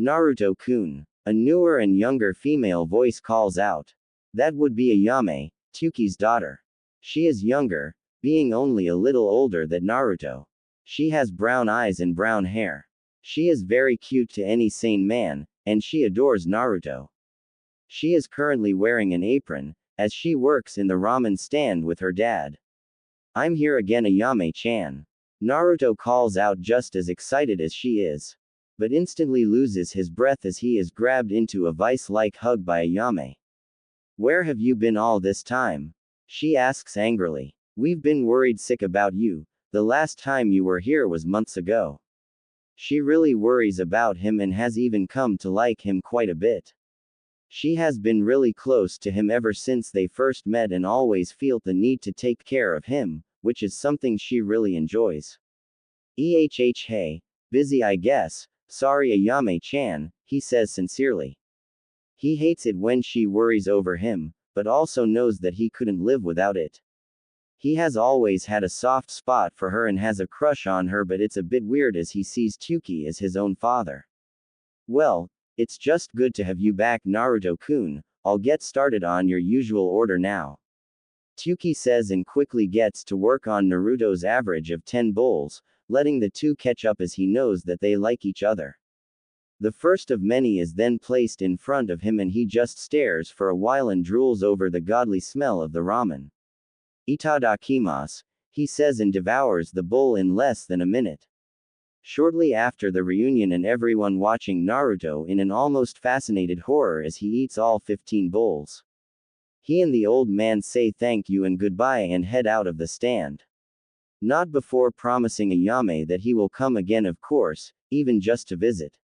S1: Naruto-kun. A newer and younger female voice calls out. That would be Ayame, Tuki's daughter. She is younger, being only a little older than Naruto. She has brown eyes and brown hair. She is very cute to any sane man, and she adores Naruto. She is currently wearing an apron, as she works in the ramen stand with her dad. I'm here again, Ayame-chan. Naruto calls out just as excited as she is. But instantly loses his breath as he is grabbed into a vice-like hug by Ayame. Where have you been all this time? She asks angrily. We've been worried sick about you. The last time you were here was months ago. She really worries about him and has even come to like him quite a bit. She has been really close to him ever since they first met and always felt the need to take care of him, which is something she really enjoys. Hey, busy I guess, sorry Ayame-chan, he says sincerely. He hates it when she worries over him, but also knows that he couldn't live without it. He has always had a soft spot for her and has a crush on her, but it's a bit weird as he sees Tyuki as his own father. Well, it's just good to have you back, Naruto-kun. I'll get started on your usual order now. Tyuki says and quickly gets to work on Naruto's average of 10 bowls, letting the two catch up as he knows that they like each other. The first of many is then placed in front of him and he just stares for a while and drools over the godly smell of the ramen. Itadakimasu, he says and devours the bowl in less than a minute. Shortly after the reunion and everyone watching Naruto in an almost fascinated horror as he eats all 15 bowls. He and the old man say thank you and goodbye and head out of the stand. Not before promising Ayame that he will come again, of course, even just to visit.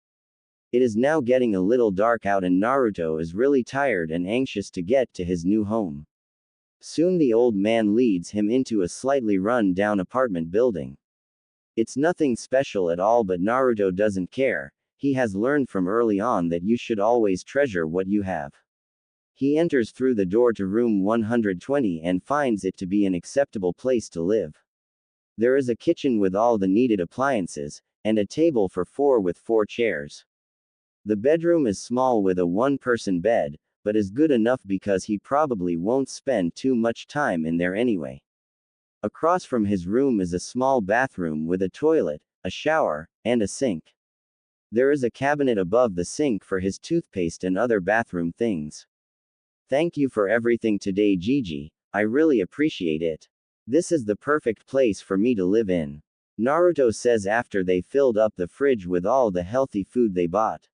S1: It is now getting a little dark out and Naruto is really tired and anxious to get to his new home. Soon the old man leads him into a slightly run-down apartment building. It's nothing special at all, but Naruto doesn't care. He has learned from early on that you should always treasure what you have. He enters through the door to room 120 and finds it to be an acceptable place to live. There is a kitchen with all the needed appliances, and a table for four with 4 chairs. The bedroom is small with a one-person bed, but is good enough because he probably won't spend too much time in there anyway. Across from his room is a small bathroom with a toilet, a shower, and a sink. There is a cabinet above the sink for his toothpaste and other bathroom things. Thank you for everything today, Gigi. I really appreciate it. This is the perfect place for me to live in. Naruto says after they filled up the fridge with all the healthy food they bought.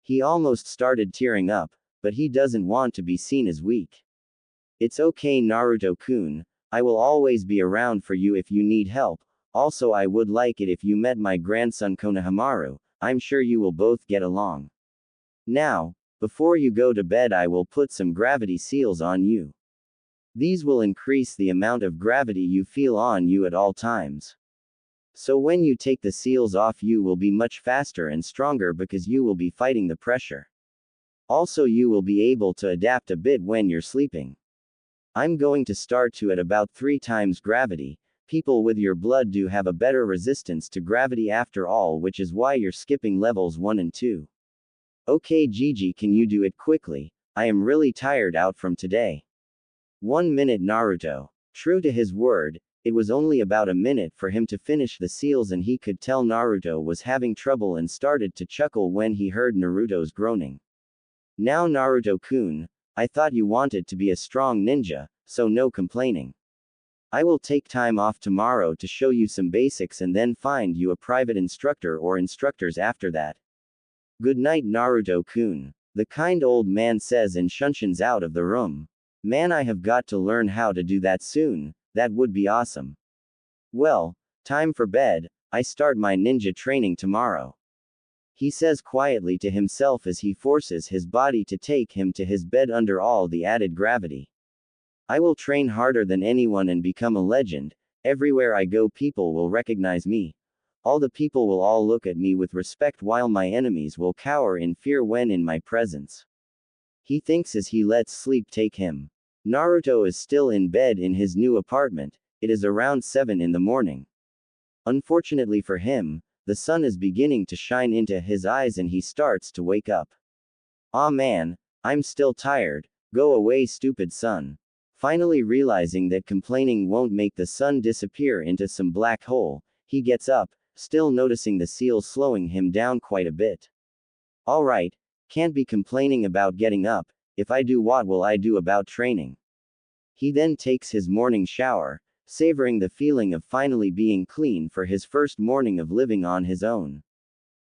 S1: He almost started tearing up, but he doesn't want to be seen as weak. It's okay, Naruto-kun. I will always be around for you if you need help. Also, I would like it if you met my grandson Konohamaru. I'm sure you will both get along. Now, before you go to bed, I will put some gravity seals on you. These will increase the amount of gravity you feel on you at all times. So when you take the seals off, you will be much faster and stronger because you will be fighting the pressure. Also, you will be able to adapt a bit when you're sleeping. I'm going to start to at about 3 times gravity. People with your blood do have a better resistance to gravity after all, which is why you're skipping levels 1 and 2. Okay, Gigi, can you do it quickly? I am really tired out from today. 1 minute, Naruto. True to his word, it was only about a minute for him to finish the seals and he could tell Naruto was having trouble and started to chuckle when he heard Naruto's groaning. Now Naruto-kun, I thought you wanted to be a strong ninja, so no complaining. I will take time off tomorrow to show you some basics and then find you a private instructor or instructors after that. Good night, Naruto-kun. The kind old man says and shunsons out of the room. Man, I have got to learn how to do that soon. That would be awesome. Well, time for bed. I start my ninja training tomorrow. He says quietly to himself as he forces his body to take him to his bed under all the added gravity. I will train harder than anyone and become a legend. Everywhere I go, people will recognize me. All the people will all look at me with respect while my enemies will cower in fear when in my presence. He thinks as he lets sleep take him. Naruto is still in bed in his new apartment. It is around 7 in the morning. Unfortunately for him, the sun is beginning to shine into his eyes and he starts to wake up. Aw man, I'm still tired. Go away, stupid sun. Finally realizing that complaining won't make the sun disappear into some black hole, he gets up, still noticing the seals slowing him down quite a bit. Alright, can't be complaining about getting up. If I do, what will I do about training? He then takes his morning shower, savoring the feeling of finally being clean for his first morning of living on his own.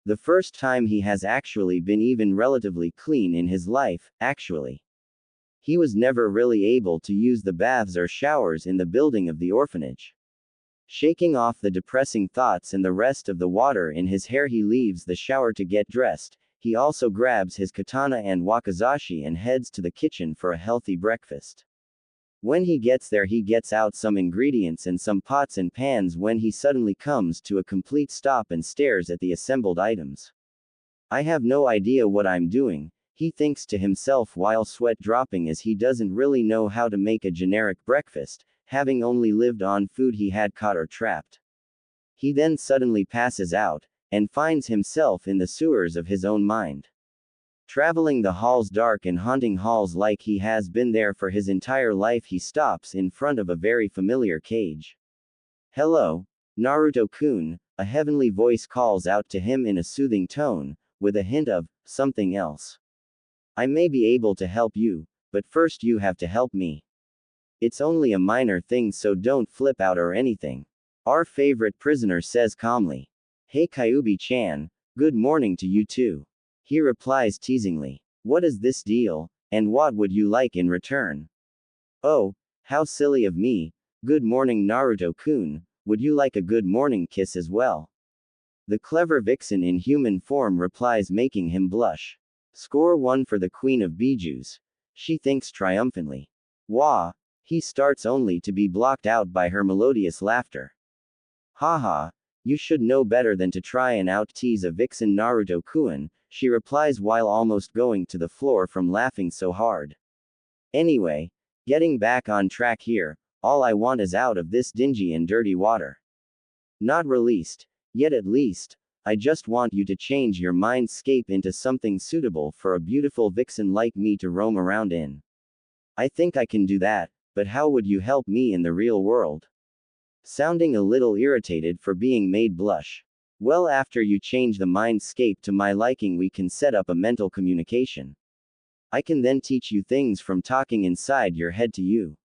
S1: The first time he has actually been even relatively clean in his life, actually. He was never really able to use the baths or showers in the building of the orphanage. Shaking off the depressing thoughts and the rest of the water in his hair, he leaves the shower to get dressed. He also grabs his katana and wakizashi and heads to the kitchen for a healthy breakfast. When he gets there, he gets out some ingredients and some pots and pans when he suddenly comes to a complete stop and stares at the assembled items. I have no idea what I'm doing, he thinks to himself while sweat dropping as he doesn't really know how to make a generic breakfast. having only lived on food he had caught or trapped. He then suddenly passes out, and finds himself in the sewers of his own mind. Traveling the halls, dark and haunting halls like he has been there for his entire life, he stops in front of a very familiar cage. "Hello, Naruto-kun," a heavenly voice calls out to him in a soothing tone, with a hint of something else. "I may be able to help you, but first you have to help me. It's only a minor thing, so don't flip out or anything," our favorite prisoner says calmly. "Hey Kyuubi-chan, good morning to you too," he replies teasingly. "What is this deal, and what would you like in return?" "Oh, how silly of me. Good morning Naruto-kun, would you like a good morning kiss as well?" The clever vixen in human form replies, making him blush. Score 1 for the Queen of Bijus, she thinks triumphantly. Wah! He starts only to be blocked out by her melodious laughter. "Haha, you should know better than to try and out-tease a vixen Naruto-kun," she replies while almost going to the floor from laughing so hard. "Anyway, getting back on track here, all I want is out of this dingy and dirty water. Not released, yet at least. I just want you to change your mindscape into something suitable for a beautiful vixen like me to roam around in. I think I can do that, but how would you help me in the real world?" Sounding a little irritated for being made blush. "Well, after you change the mindscape to my liking, we can set up a mental communication. I can then teach you things from talking inside your head to you.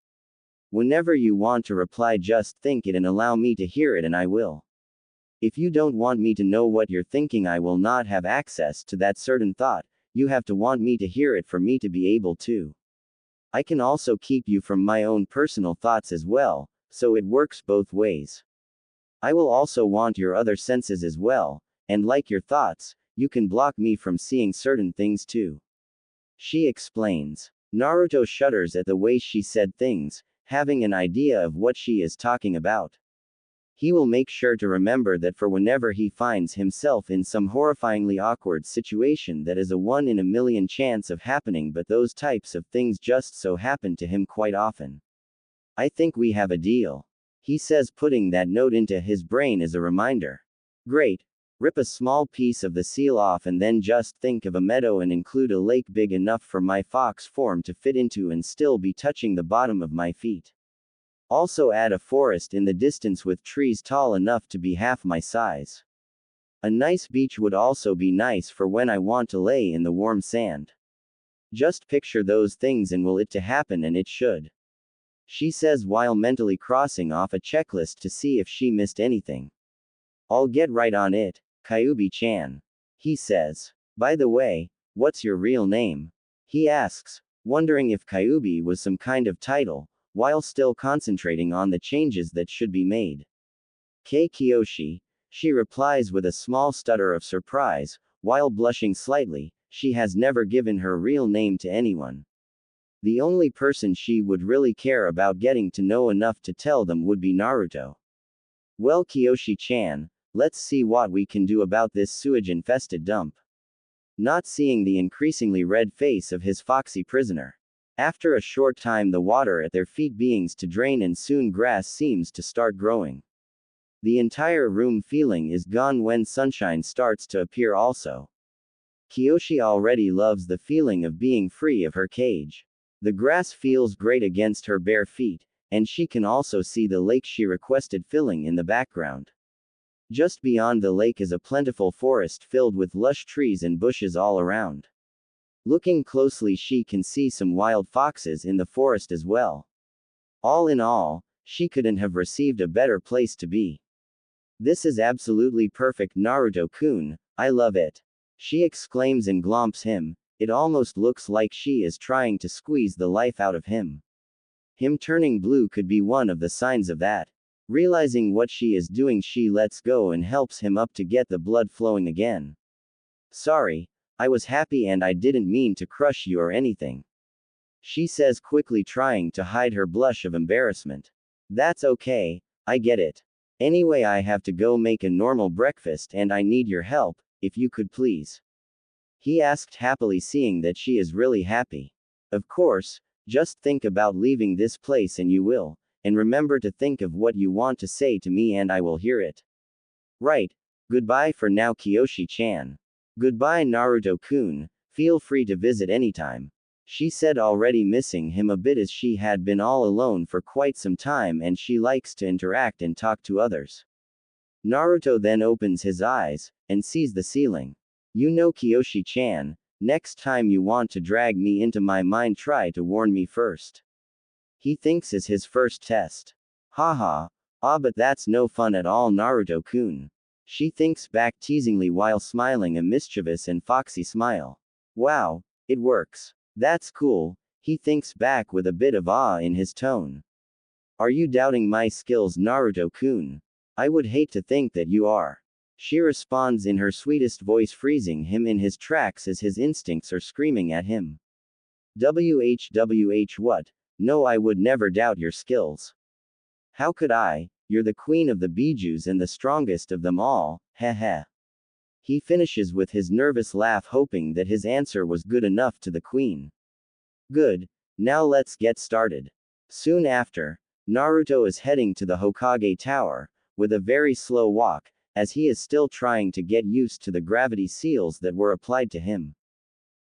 S1: Whenever you want to reply, just think it and allow me to hear it, and I will. If you don't want me to know what you're thinking, I will not have access to that certain thought. You have to want me to hear it for me to be able to. I can also keep you from my own personal thoughts as well, so it works both ways. I will also want your other senses as well, and like your thoughts, you can block me from seeing certain things too," she explains. Naruto shudders at the way she said things, having an idea of what she is talking about. He will make sure to remember that for whenever he finds himself in some horrifyingly awkward situation that is a 1 in a million chance of happening, but those types of things just so happen to him quite often. "I think we have a deal," he says, putting that note into his brain as a reminder. "Great. Rip a small piece of the seal off and then just think of a meadow and include a lake big enough for my fox form to fit into and still be touching the bottom of my feet. Also add a forest in the distance with trees tall enough to be half my size. A nice beach would also be nice for when I want to lay in the warm sand. Just picture those things and will it to happen, and it should," she says while mentally crossing off a checklist to see if she missed anything. "I'll get right on it, Kyuubi-chan," he says. "By the way, what's your real name?" he asks, wondering if Kyuubi was some kind of title, while still concentrating on the changes that should be made. "Kei Kiyoshi," she replies with a small stutter of surprise, while blushing slightly. She has never given her real name to anyone. The only person she would really care about getting to know enough to tell them would be Naruto. "Well, Kiyoshi-chan, let's see what we can do about this sewage-infested dump." Not seeing the increasingly red face of his foxy prisoner. After a short time, the water at their feet begins to drain and soon grass seems to start growing. The entire room feeling is gone when sunshine starts to appear also. Kiyoshi already loves the feeling of being free of her cage. The grass feels great against her bare feet, and she can also see the lake she requested filling in the background. Just beyond the lake is a plentiful forest filled with lush trees and bushes all around. Looking closely, she can see some wild foxes in the forest as well. All in all, she couldn't have received a better place to be. "This is absolutely perfect, Naruto-kun, I love it," she exclaims and glomps him. It almost looks like she is trying to squeeze the life out of him. Him turning blue could be one of the signs of that. Realizing what she is doing, she lets go and helps him up to get the blood flowing again. "Sorry, I was happy and I didn't mean to crush you or anything," she says quickly, trying to hide her blush of embarrassment. "That's okay, I get it. Anyway, I have to go make a normal breakfast and I need your help, if you could please," he asked happily, seeing that she is really happy. "Of course, just think about leaving this place and you will, and remember to think of what you want to say to me and I will hear it. Right. Goodbye for now, Kiyoshi-chan. Goodbye, Naruto-kun, feel free to visit anytime. She said, already missing him a bit as she had been all alone for quite some time and she likes to interact and talk to others. Naruto then opens his eyes, and sees the ceiling. You know, Kiyoshi-chan, next time you want to drag me into my mind, try to warn me first. He thinks is his first test. Haha. But that's no fun at all, Naruto-kun. She thinks back teasingly while smiling a mischievous and foxy smile. Wow, it works. That's cool, he thinks back with a bit of awe in his tone. Are you doubting my skills, Naruto-kun? I would hate to think that you are. She responds in her sweetest voice, freezing him in his tracks as his instincts are screaming at him. WHWH what? No, I would never doubt your skills. How could I? You're the queen of the Bijus and the strongest of them all, heh heh. He finishes with his nervous laugh, hoping that his answer was good enough to the queen. Good. Now let's get started. Soon after, Naruto is heading to the Hokage Tower, with a very slow walk, as he is still trying to get used to the gravity seals that were applied to him.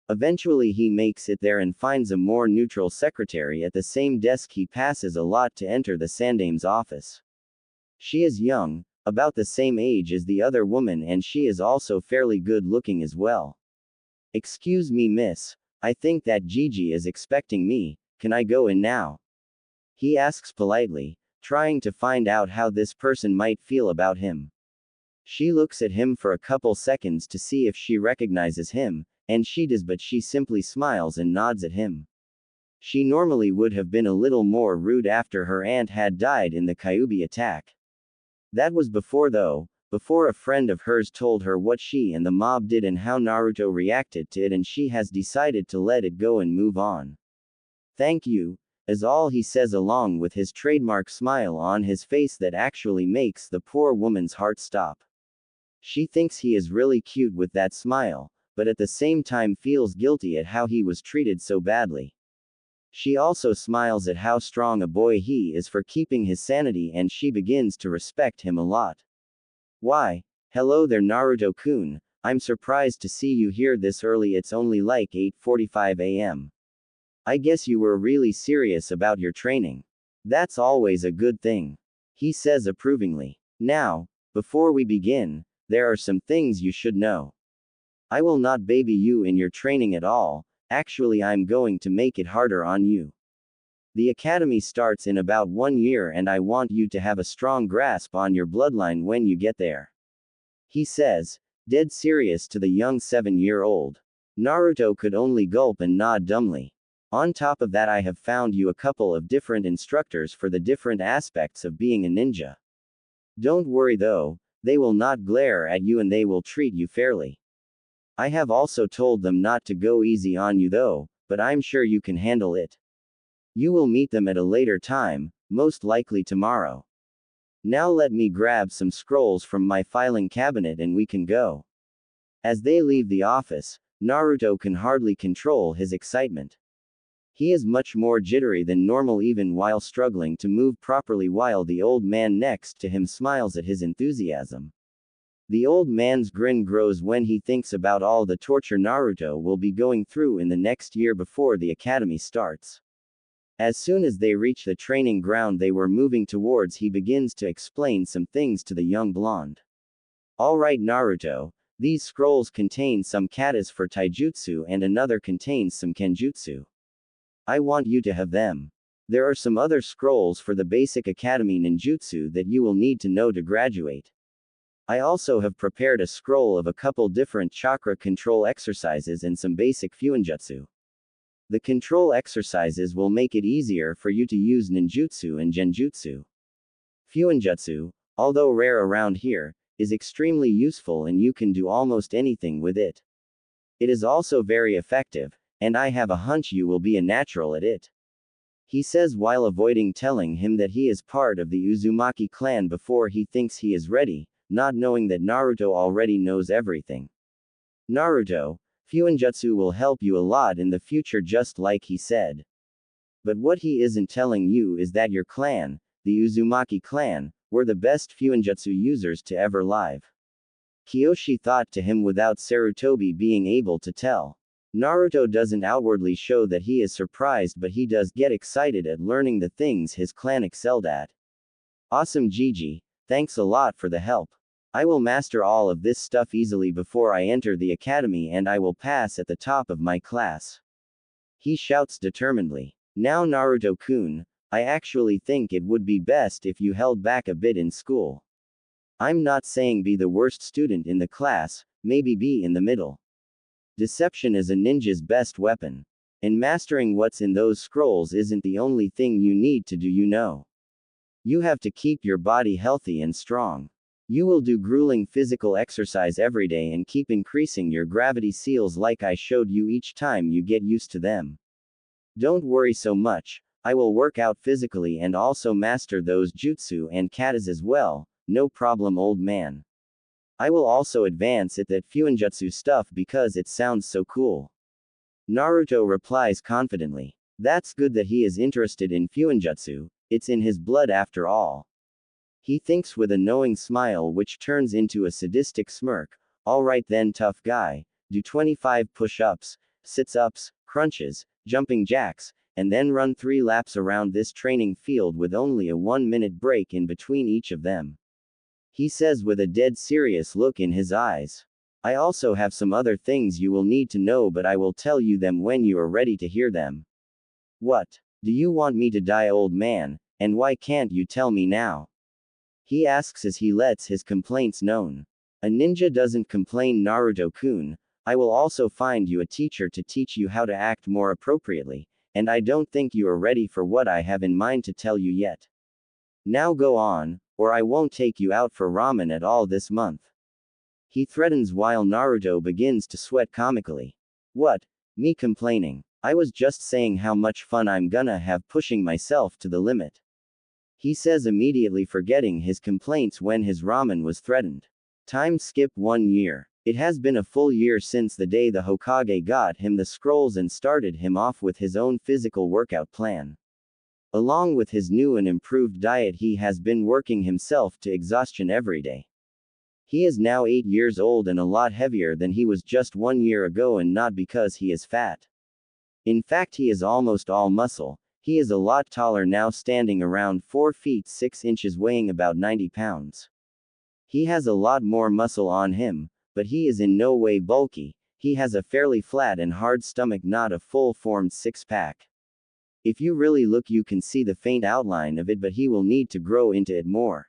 S1: Eventually he makes it there and finds a more neutral secretary at the same desk. He passes a lot to enter the Sandame's office. She is young, about the same age as the other woman, and she is also fairly good looking as well. Excuse me, miss, I think that Gigi is expecting me, can I go in now? He asks politely, trying to find out how this person might feel about him. She looks at him for a couple seconds to see if she recognizes him, and she does, but she simply smiles and nods at him. She normally would have been a little more rude after her aunt had died in the Kyuubi attack. That was before though, before a friend of hers told her what she and the mob did and how Naruto reacted to it, and she has decided to let it go and move on. Thank you, is all he says, along with his trademark smile on his face that actually makes the poor woman's heart stop. She thinks he is really cute with that smile, but at the same time feels guilty at how he was treated so badly. She also smiles at how strong a boy he is for keeping his sanity, and she begins to respect him a lot. Why, hello there, Naruto-kun, I'm surprised to see you here this early. It's only like 8:45 a.m. I guess you were really serious about your training. That's always a good thing. He says approvingly. Now, before we begin, there are some things you should know. I will not baby you in your training at all, actually I'm going to make it harder on you. The academy starts in about 1 year and I want you to have a strong grasp on your bloodline when you get there. He says, dead serious to the young 7-year-old. Naruto could only gulp and nod dumbly. On top of that, I have found you a couple of different instructors for the different aspects of being a ninja. Don't worry though, they will not glare at you and they will treat you fairly. I have also told them not to go easy on you though, but I'm sure you can handle it. You will meet them at a later time, most likely tomorrow. Now let me grab some scrolls from my filing cabinet and we can go. As they leave the office, Naruto can hardly control his excitement. He is much more jittery than normal even while struggling to move properly, while the old man next to him smiles at his enthusiasm. The old man's grin grows when he thinks about all the torture Naruto will be going through in the next year before the academy starts. As soon as they reach the training ground they were moving towards, he begins to explain some things to the young blonde. Alright Naruto, these scrolls contain some katas for taijutsu and another contains some kenjutsu. I want you to have them. There are some other scrolls for the basic academy ninjutsu that you will need to know to graduate. I also have prepared a scroll of a couple different chakra control exercises and some basic fuinjutsu. The control exercises will make it easier for you to use ninjutsu and genjutsu. Fuinjutsu, although rare around here, is extremely useful and you can do almost anything with it. It is also very effective, and I have a hunch you will be a natural at it. He says while avoiding telling him that he is part of the Uzumaki clan before he thinks he is ready, not knowing that Naruto already knows everything. Naruto, Fuinjutsu will help you a lot in the future just like he said. But what he isn't telling you is that your clan, the Uzumaki clan, were the best Fuinjutsu users to ever live. Kiyoshi thought to him without Sarutobi being able to tell. Naruto doesn't outwardly show that he is surprised, but he does get excited at learning the things his clan excelled at. Awesome Gigi, thanks a lot for the help. I will master all of this stuff easily before I enter the academy, and I will pass at the top of my class. He shouts determinedly. Now Naruto-kun, I actually think it would be best if you held back a bit in school. I'm not saying be the worst student in the class, maybe be in the middle. Deception is a ninja's best weapon. And mastering what's in those scrolls isn't the only thing you need to do, you know. You have to keep your body healthy and strong. You will do grueling physical exercise every day and keep increasing your gravity seals like I showed you each time you get used to them. Don't worry so much, I will work out physically and also master those jutsu and katas as well, no problem old man. I will also advance at that Fuinjutsu stuff because it sounds so cool. Naruto replies confidently. That's good that he is interested in Fuinjutsu, it's in his blood after all. He thinks with a knowing smile which turns into a sadistic smirk. Alright then tough guy, do 25 push-ups, sits-ups, crunches, jumping jacks, and then run 3 laps around this training field with only a 1-minute break in between each of them. He says with a dead serious look in his eyes. I also have some other things you will need to know, but I will tell you them when you are ready to hear them. What? Do you want me to die, old man, and why can't you tell me now? He asks as he lets his complaints known. A ninja doesn't complain, Naruto-kun, I will also find you a teacher to teach you how to act more appropriately, and I don't think you are ready for what I have in mind to tell you yet. Now go on, or I won't take you out for ramen at all this month. He threatens while Naruto begins to sweat comically. What? Me complaining? I was just saying how much fun I'm gonna have pushing myself to the limit. He says, immediately forgetting his complaints when his ramen was threatened. Time skip 1 year. It has been a full year since the day the Hokage got him the scrolls and started him off with his own physical workout plan. Along with his new and improved diet, he has been working himself to exhaustion every day. He is now 8 years old and a lot heavier than he was just 1 year ago, and not because he is fat. In fact, he is almost all muscle. He is a lot taller now, standing around 4 feet 6 inches, weighing about 90 pounds. He has a lot more muscle on him, but he is in no way bulky. He has a fairly flat and hard stomach, not a full-formed six-pack. If you really look, you can see the faint outline of it, but he will need to grow into it more.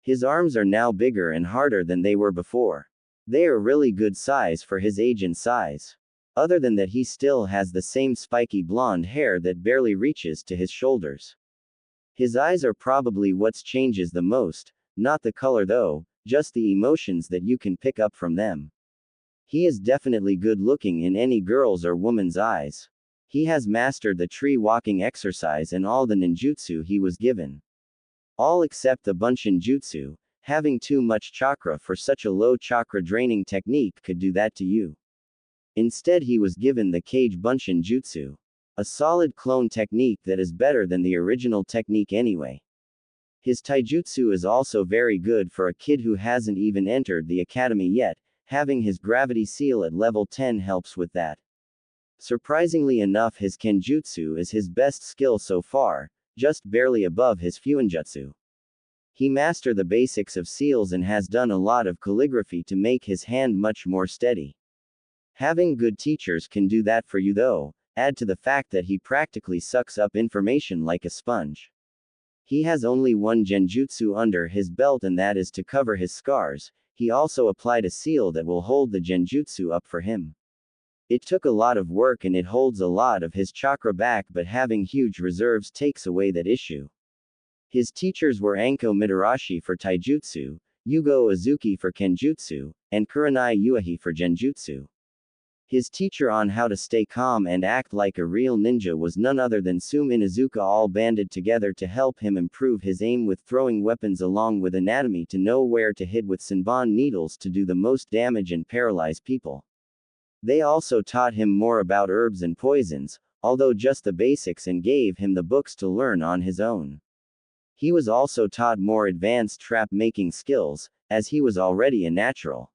S1: His arms are now bigger and harder than they were before. They are really good size for his age and size. Other than that, he still has the same spiky blonde hair that barely reaches to his shoulders. His eyes are probably what changes the most, not the color though, just the emotions that you can pick up from them. He is definitely good looking in any girl's or woman's eyes. He has mastered the tree walking exercise and all the ninjutsu he was given. All except the Bunshin Jutsu. Having too much chakra for such a low chakra draining technique could do that to you. Instead, he was given the Kage Bunshin Jutsu. A solid clone technique that is better than the original technique anyway. His taijutsu is also very good for a kid who hasn't even entered the academy yet. Having his gravity seal at level 10 helps with that. Surprisingly enough, his kenjutsu is his best skill so far, just barely above his fuinjutsu. He mastered the basics of seals and has done a lot of calligraphy to make his hand much more steady. Having good teachers can do that for you though, add to the fact that he practically sucks up information like a sponge. He has only one genjutsu under his belt, and that is to cover his scars. He also applied a seal that will hold the genjutsu up for him. It took a lot of work and it holds a lot of his chakra back, but having huge reserves takes away that issue. His teachers were Anko Mitarashi for taijutsu, Yugo Azuki for kenjutsu, and Kurenai Uehi for genjutsu. His teacher on how to stay calm and act like a real ninja was none other than Sum Inuzuka, all banded together to help him improve his aim with throwing weapons along with anatomy to know where to hit with Senbon needles to do the most damage and paralyze people. They also taught him more about herbs and poisons, although just the basics, and gave him the books to learn on his own. He was also taught more advanced trap-making skills, as he was already a natural.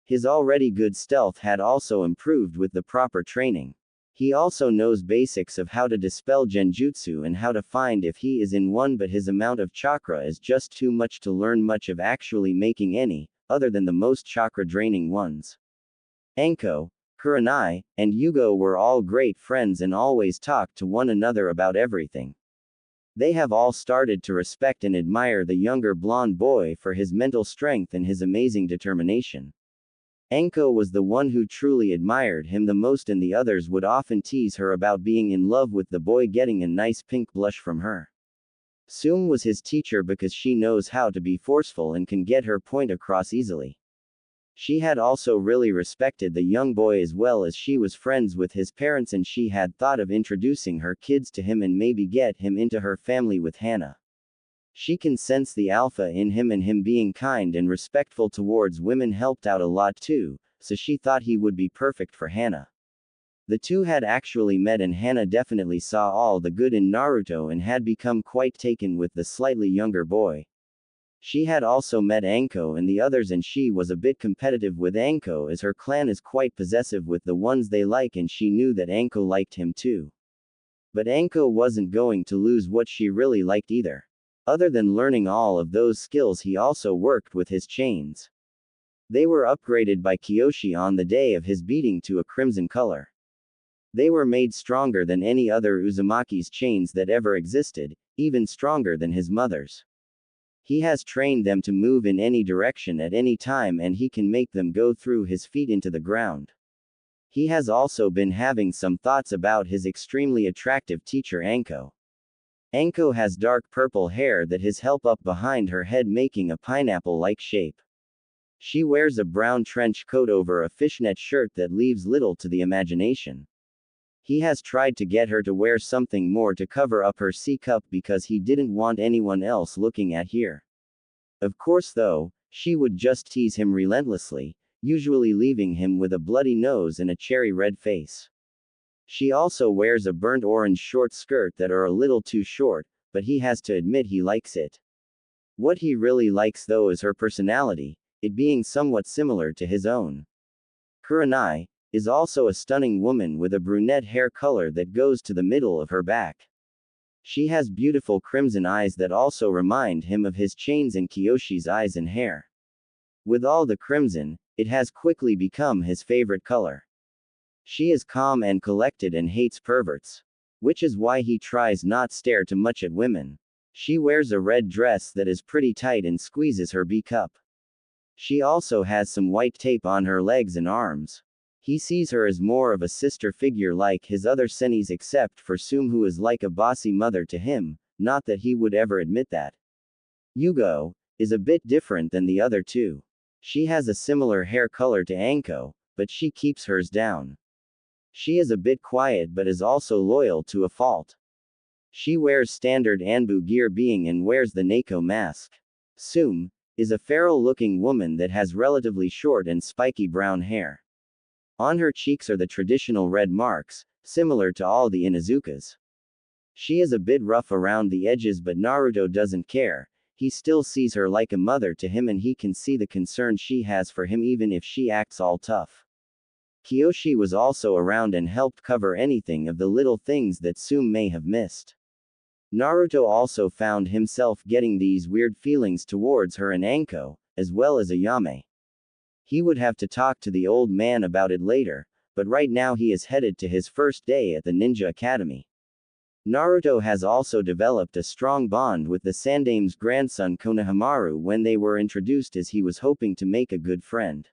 S1: His already good stealth had also improved with the proper training. He also knows basics of how to dispel genjutsu and how to find if he is in one, but his amount of chakra is just too much to learn much of actually making any, other than the most chakra-draining ones. Anko, Kurenai, and Yugo were all great friends and always talked to one another about everything. They have all started to respect and admire the younger blonde boy for his mental strength and his amazing determination. Anko was the one who truly admired him the most, and the others would often tease her about being in love with the boy getting a nice pink blush from her. Sum was his teacher because she knows how to be forceful and can get her point across easily. She had also really respected the young boy as well, as she was friends with his parents and she had thought of introducing her kids to him and maybe get him into her family with Hana. She can sense the alpha in him, and him being kind and respectful towards women helped out a lot too, so she thought he would be perfect for Hana. The two had actually met and Hana definitely saw all the good in Naruto and had become quite taken with the slightly younger boy. She had also met Anko and the others, and she was a bit competitive with Anko as her clan is quite possessive with the ones they like, and she knew that Anko liked him too. But Anko wasn't going to lose what she really liked either. Other than learning all of those skills, he also worked with his chains. They were upgraded by Kiyoshi on the day of his beating to a crimson color. They were made stronger than any other Uzumaki's chains that ever existed, even stronger than his mother's. He has trained them to move in any direction at any time, and he can make them go through his feet into the ground. He has also been having some thoughts about his extremely attractive teacher Anko. Anko has dark purple hair that has help up behind her head, making a pineapple-like shape. She wears a brown trench coat over a fishnet shirt that leaves little to the imagination. He has tried to get her to wear something more to cover up her C cup because he didn't want anyone else looking at her. Of course though, she would just tease him relentlessly, usually leaving him with a bloody nose and a cherry red face. She also wears a burnt orange short skirt that are a little too short, but he has to admit he likes it. What he really likes though is her personality, it being somewhat similar to his own. Kurenai is also a stunning woman with a brunette hair color that goes to the middle of her back. She has beautiful crimson eyes that also remind him of his chains and Kiyoshi's eyes and hair. With all the crimson, it has quickly become his favorite color. She is calm and collected and hates perverts. Which is why he tries not stare too much at women. She wears a red dress that is pretty tight and squeezes her B cup. She also has some white tape on her legs and arms. He sees her as more of a sister figure like his other senis, except for Sum, who is like a bossy mother to him, not that he would ever admit that. Yugo is a bit different than the other two. She has a similar hair color to Anko, but she keeps hers down. She is a bit quiet but is also loyal to a fault. She wears standard Anbu gear being and wears the Neko mask. Sum is a feral-looking woman that has relatively short and spiky brown hair. On her cheeks are the traditional red marks, similar to all the Inuzukas. She is a bit rough around the edges, but Naruto doesn't care. He still sees her like a mother to him and he can see the concern she has for him even if she acts all tough. Kiyoshi was also around and helped cover anything of the little things that Sum may have missed. Naruto also found himself getting these weird feelings towards her and Anko, as well as Ayame. He would have to talk to the old man about it later, but right now he is headed to his first day at the Ninja Academy. Naruto has also developed a strong bond with the Sandame's grandson Konohamaru when they were introduced, as he was hoping to make a good friend.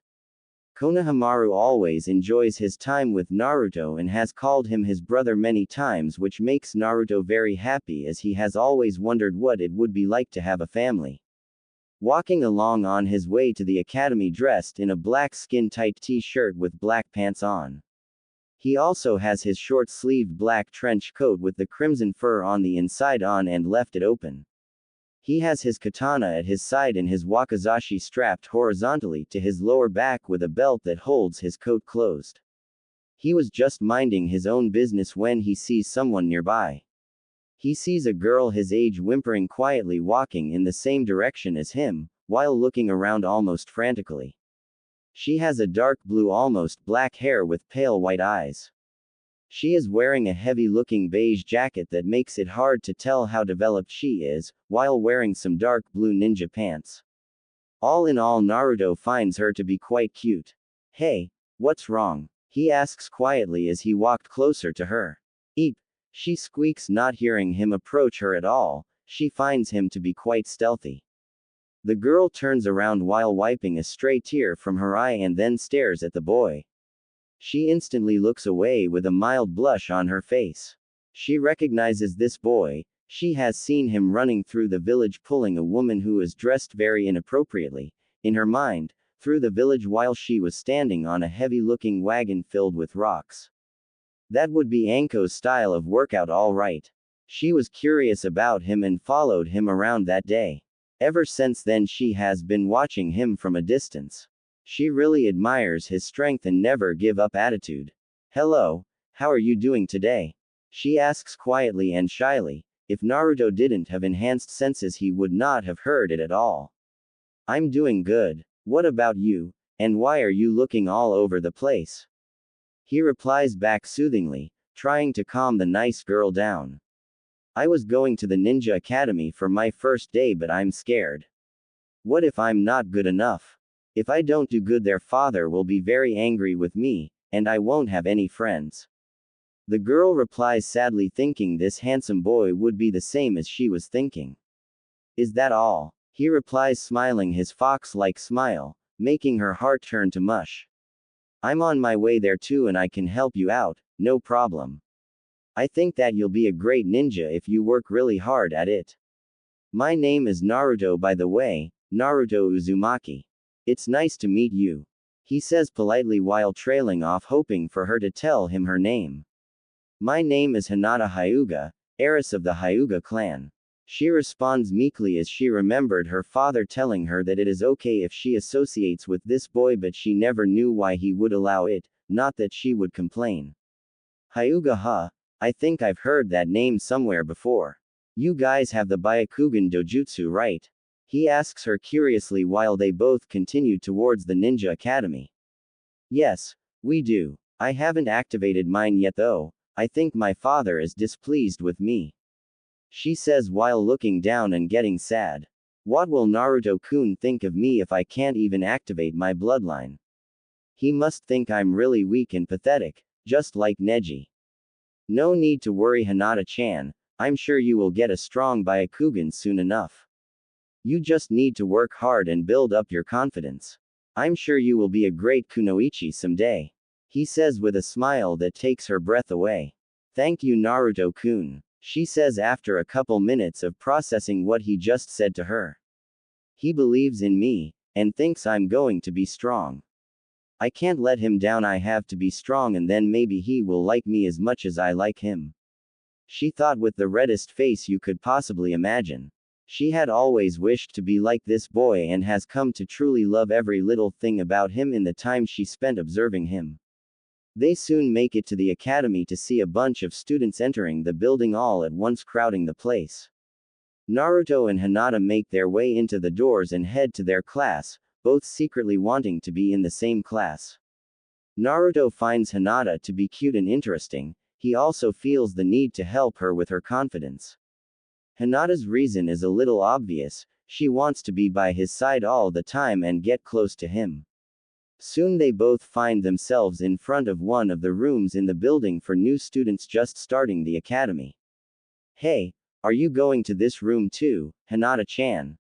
S1: Konohamaru always enjoys his time with Naruto and has called him his brother many times, which makes Naruto very happy as he has always wondered what it would be like to have a family. Walking along on his way to the academy dressed in a black skin-tight t-shirt with black pants on. He also has his short-sleeved black trench coat with the crimson fur on the inside on and left it open. He has his katana at his side and his wakizashi strapped horizontally to his lower back with a belt that holds his coat closed. He was just minding his own business when he sees someone nearby. He sees a girl his age whimpering quietly walking in the same direction as him, while looking around almost frantically. She has a dark blue, almost black hair with pale white eyes. She is wearing a heavy-looking beige jacket that makes it hard to tell how developed she is, while wearing some dark blue ninja pants. All in all, Naruto finds her to be quite cute. Hey, what's wrong? He asks quietly as he walked closer to her. Eep, she squeaks, not hearing him approach her at all. She finds him to be quite stealthy. The girl turns around while wiping a stray tear from her eye and then stares at the boy. She instantly looks away with a mild blush on her face. She recognizes this boy. She has seen him running through the village pulling a woman who is dressed very inappropriately, in her mind, through the village while she was standing on a heavy-looking wagon filled with rocks. That would be Anko's style of workout, all right. She was curious about him and followed him around that day. Ever since then she has been watching him from a distance. She really admires his strength and never give up attitude. Hello, how are you doing today? She asks quietly and shyly. If Naruto didn't have enhanced senses he would not have heard it at all. I'm doing good. What about you? And why are you looking all over the place? He replies back soothingly, trying to calm the nice girl down. I was going to the ninja academy for my first day, but I'm scared. What if I'm not good enough? If I don't do good, their father will be very angry with me, and I won't have any friends. The girl replies sadly, thinking this handsome boy would be the same as she was thinking. Is that all? He replies, smiling his fox-like smile, making her heart turn to mush. I'm on my way there too and I can help you out, no problem. I think that you'll be a great ninja if you work really hard at it. My name is Naruto, by the way, Naruto Uzumaki. It's nice to meet you. He says politely while trailing off, hoping for her to tell him her name. My name is Hinata Hyuga, heiress of the Hyuga clan. She responds meekly as she remembered her father telling her that it is okay if she associates with this boy, but she never knew why he would allow it, not that she would complain. Hyuga, huh? I think I've heard that name somewhere before. You guys have the Byakugan Dojutsu, right? He asks her curiously while they both continue towards the ninja academy. Yes, we do. I haven't activated mine yet though. I think my father is displeased with me. She says while looking down and getting sad. What will Naruto-kun think of me if I can't even activate my bloodline? He must think I'm really weak and pathetic, just like Neji. No need to worry, Hinata-chan. I'm sure you will get a strong Byakugan soon enough. You just need to work hard and build up your confidence. I'm sure you will be a great kunoichi someday. He says with a smile that takes her breath away. Thank you, Naruto-kun, she says after a couple minutes of processing what he just said to her. He believes in me, and thinks I'm going to be strong. I can't let him down, I have to be strong and then maybe he will like me as much as I like him. She thought with the reddest face you could possibly imagine. She had always wished to be like this boy and has come to truly love every little thing about him in the time she spent observing him. They soon make it to the academy to see a bunch of students entering the building all at once, crowding the place. Naruto and Hinata make their way into the doors and head to their class, both secretly wanting to be in the same class. Naruto finds Hinata to be cute and interesting. He also feels the need to help her with her confidence. Hinata's reason is a little obvious. She wants to be by his side all the time and get close to him. Soon they both find themselves in front of one of the rooms in the building for new students just starting the academy. Hey, are you going to this room too, Hinata-chan?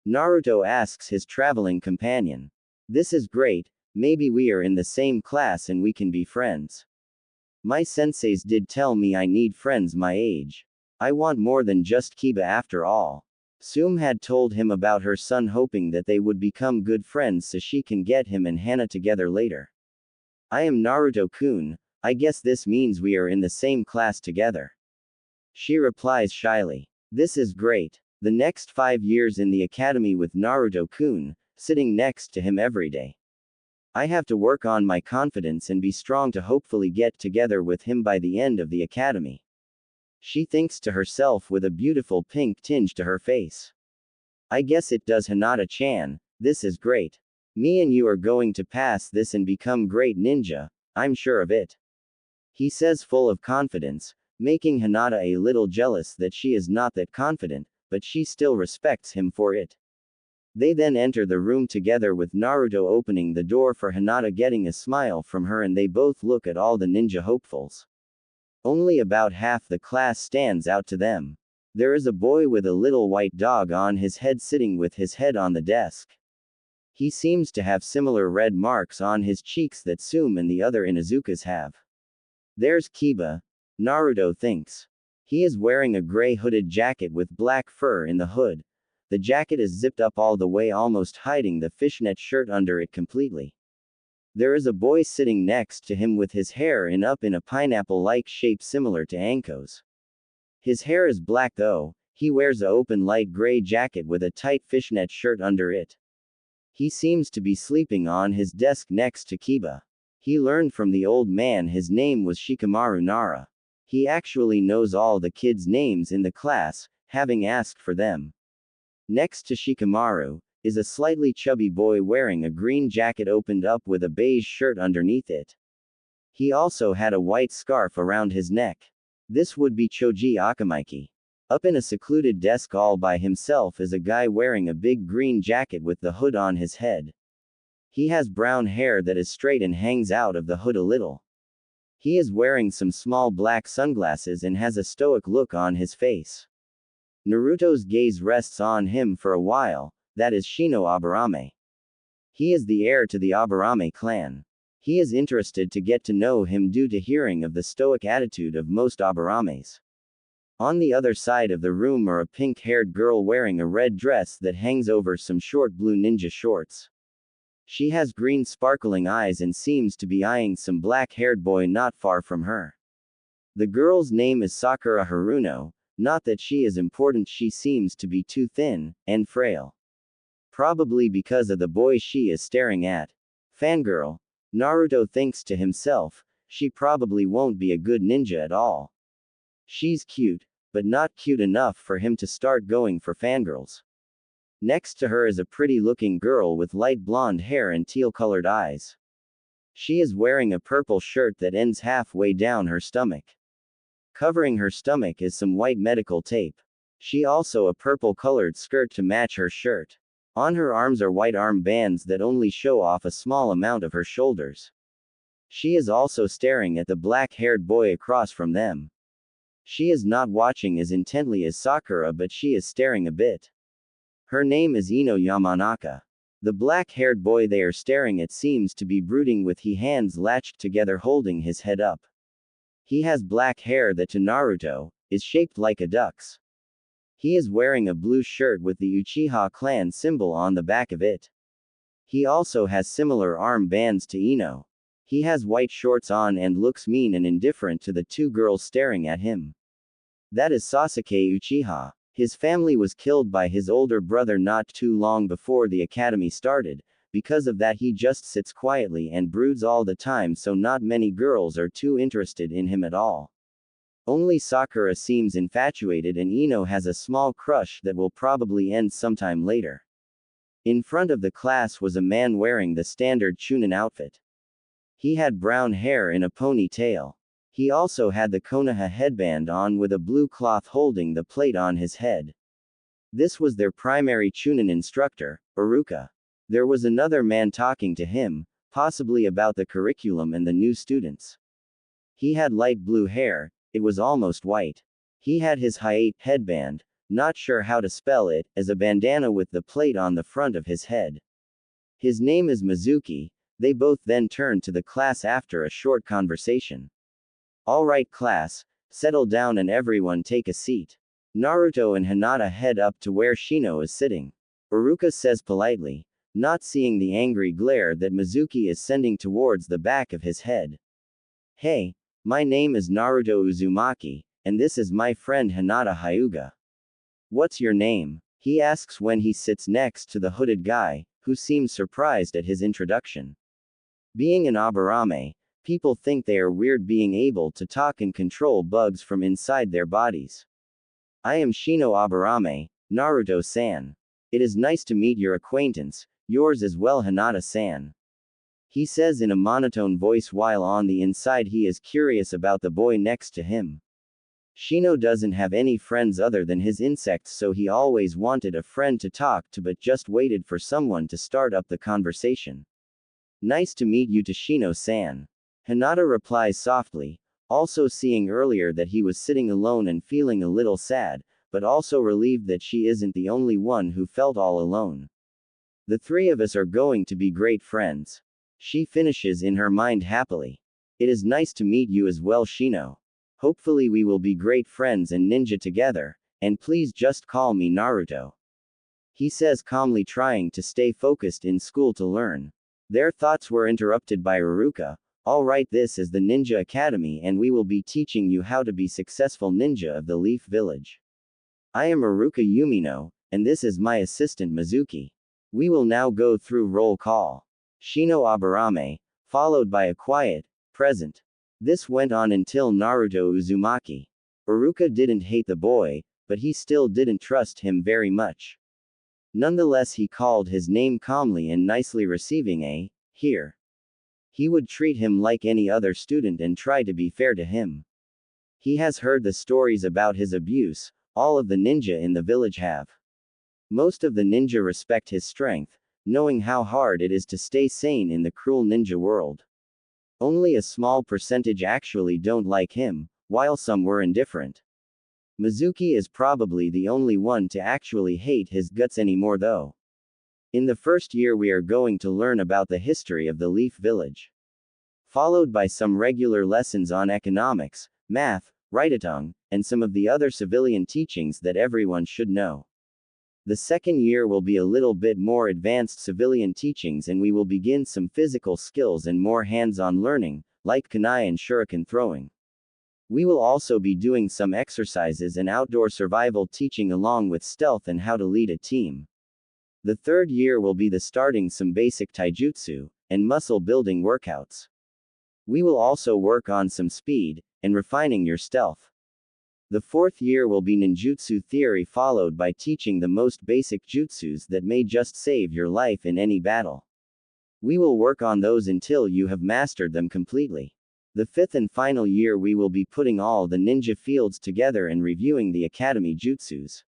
S1: Naruto asks his traveling companion. This is great, maybe we are in the same class and we can be friends. My senseis did tell me I need friends my age. I want more than just Kiba after all. Sum had told him about her son, hoping that they would become good friends so she can get him and Hana together later. I am Naruto-kun, I guess this means we are in the same class together. She replies shyly. This is great. The next 5 years in the academy with Naruto-kun, sitting next to him every day. I have to work on my confidence and be strong to hopefully get together with him by the end of the academy. She thinks to herself with a beautiful pink tinge to her face. I guess it does, Hinata-chan. This is great. Me and you are going to pass this and become great ninja, I'm sure of it. He says full of confidence, making Hinata a little jealous that she is not that confident, but she still respects him for it. They then enter the room together with Naruto opening the door for Hinata, getting a smile from her, and they both look at all the ninja hopefuls. Only about half the class stands out to them. There is a boy with a little white dog on his head sitting with his head on the desk. He seems to have similar red marks on his cheeks that Sume and the other Inuzukas have. There's Kiba, Naruto thinks. He is wearing a gray hooded jacket with black fur in the hood. The jacket is zipped up all the way, almost hiding the fishnet shirt under it completely. There is a boy sitting next to him with his hair up in a pineapple-like shape similar to Anko's. His hair is black though. He wears a open light gray jacket with a tight fishnet shirt under it. He seems to be sleeping on his desk next to Kiba. He learned from the old man his name was Shikamaru Nara. He actually knows all the kids' names in the class, having asked for them. Next to Shikamaru is a slightly chubby boy wearing a green jacket opened up with a beige shirt underneath it. He also had a white scarf around his neck. This would be Choji Akamaiki. Up in a secluded desk all by himself is a guy wearing a big green jacket with the hood on his head. He has brown hair that is straight and hangs out of the hood a little. He is wearing some small black sunglasses and has a stoic look on his face. Naruto's gaze rests on him for a while. That is Shino Aburame. He is the heir to the Aburame clan. He is interested to get to know him due to hearing of the stoic attitude of most Aburames. On the other side of the room are a pink-haired girl wearing a red dress that hangs over some short blue ninja shorts. She has green sparkling eyes and seems to be eyeing some black-haired boy not far from her. The girl's name is Sakura Haruno. Not that she is important, she seems to be too thin and frail. Probably because of the boy she is staring at. Fangirl. Naruto thinks to himself, she probably won't be a good ninja at all. She's cute, but not cute enough for him to start going for fangirls. Next to her is a pretty-looking girl with light blonde hair and teal-colored eyes. She is wearing a purple shirt that ends halfway down her stomach. Covering her stomach is some white medical tape. She also a purple-colored skirt to match her shirt. On her arms are white arm bands that only show off a small amount of her shoulders. She is also staring at the black-haired boy across from them. She is not watching as intently as Sakura, but she is staring a bit. Her name is Ino Yamanaka. The black-haired boy they are staring at seems to be brooding with his hands latched together holding his head up. He has black hair that to Naruto is shaped like a duck's. He is wearing a blue shirt with the Uchiha clan symbol on the back of it. He also has similar arm bands to Ino. He has white shorts on and looks mean and indifferent to the two girls staring at him. That is Sasuke Uchiha. His family was killed by his older brother not too long before the academy started. Because of that he just sits quietly and broods all the time, so not many girls are too interested in him at all. Only Sakura seems infatuated and Ino has a small crush that will probably end sometime later. In front of the class was a man wearing the standard Chunin outfit. He had brown hair in a ponytail. He also had the Konoha headband on with a blue cloth holding the plate on his head. This was their primary Chunin instructor, Iruka. There was another man talking to him, possibly about the curriculum and the new students. He had light blue hair, it was almost white. He had his Hayate headband, not sure how to spell it, as a bandana with the plate on the front of his head. His name is Mizuki. They both then turned to the class after a short conversation. Alright class, settle down and everyone take a seat. Naruto and Hinata head up to where Shino is sitting. Iruka says politely, not seeing the angry glare that Mizuki is sending towards the back of his head. Hey, my name is Naruto Uzumaki, and this is my friend Hinata Hyuga. What's your name? He asks when he sits next to the hooded guy, who seems surprised at his introduction. Being an Aburame, People think they are weird being able to talk and control bugs from inside their bodies. I am Shino Aburame, Naruto-san. It is nice to meet your acquaintance, yours as well Hinata-san. He says in a monotone voice while on the inside he is curious about the boy next to him. Shino doesn't have any friends other than his insects, so he always wanted a friend to talk to but just waited for someone to start up the conversation. Nice to meet you to Shino-san. Hinata replies softly, also seeing earlier that he was sitting alone and feeling a little sad, but also relieved that she isn't the only one who felt all alone. The three of us are going to be great friends. She finishes in her mind happily. It is nice to meet you as well, Shino. Hopefully we will be great friends and ninja together, and please just call me Naruto. He says calmly, trying to stay focused in school to learn. Their thoughts were interrupted by Iruka. Alright, this is the Ninja Academy and we will be teaching you how to be successful ninja of the Leaf Village. I am Iruka Yumino, and this is my assistant Mizuki. We will now go through roll call. Shino Aburame, followed by a quiet, present. This went on until Naruto Uzumaki. Iruka didn't hate the boy, but he still didn't trust him very much. Nonetheless, he called his name calmly and nicely, receiving a here. He would treat him like any other student and try to be fair to him. He has heard the stories about his abuse, all of the ninja in the village have. Most of the ninja respect his strength, knowing how hard it is to stay sane in the cruel ninja world. Only a small percentage actually don't like him, while some were indifferent. Mizuki is probably the only one to actually hate his guts anymore though. In the first year we are going to learn about the history of the Leaf Village. Followed by some regular lessons on economics, math, write-a-tongue, and some of the other civilian teachings that everyone should know. The second year will be a little bit more advanced civilian teachings and we will begin some physical skills and more hands-on learning, like kunai and shuriken throwing. We will also be doing some exercises and outdoor survival teaching along with stealth and how to lead a team. The third year will be the starting some basic taijutsu, and muscle building workouts. We will also work on some speed, and refining your stealth. The fourth year will be ninjutsu theory, followed by teaching the most basic jutsus that may just save your life in any battle. We will work on those until you have mastered them completely. The fifth and final year we will be putting all the ninja fields together and reviewing the academy jutsus.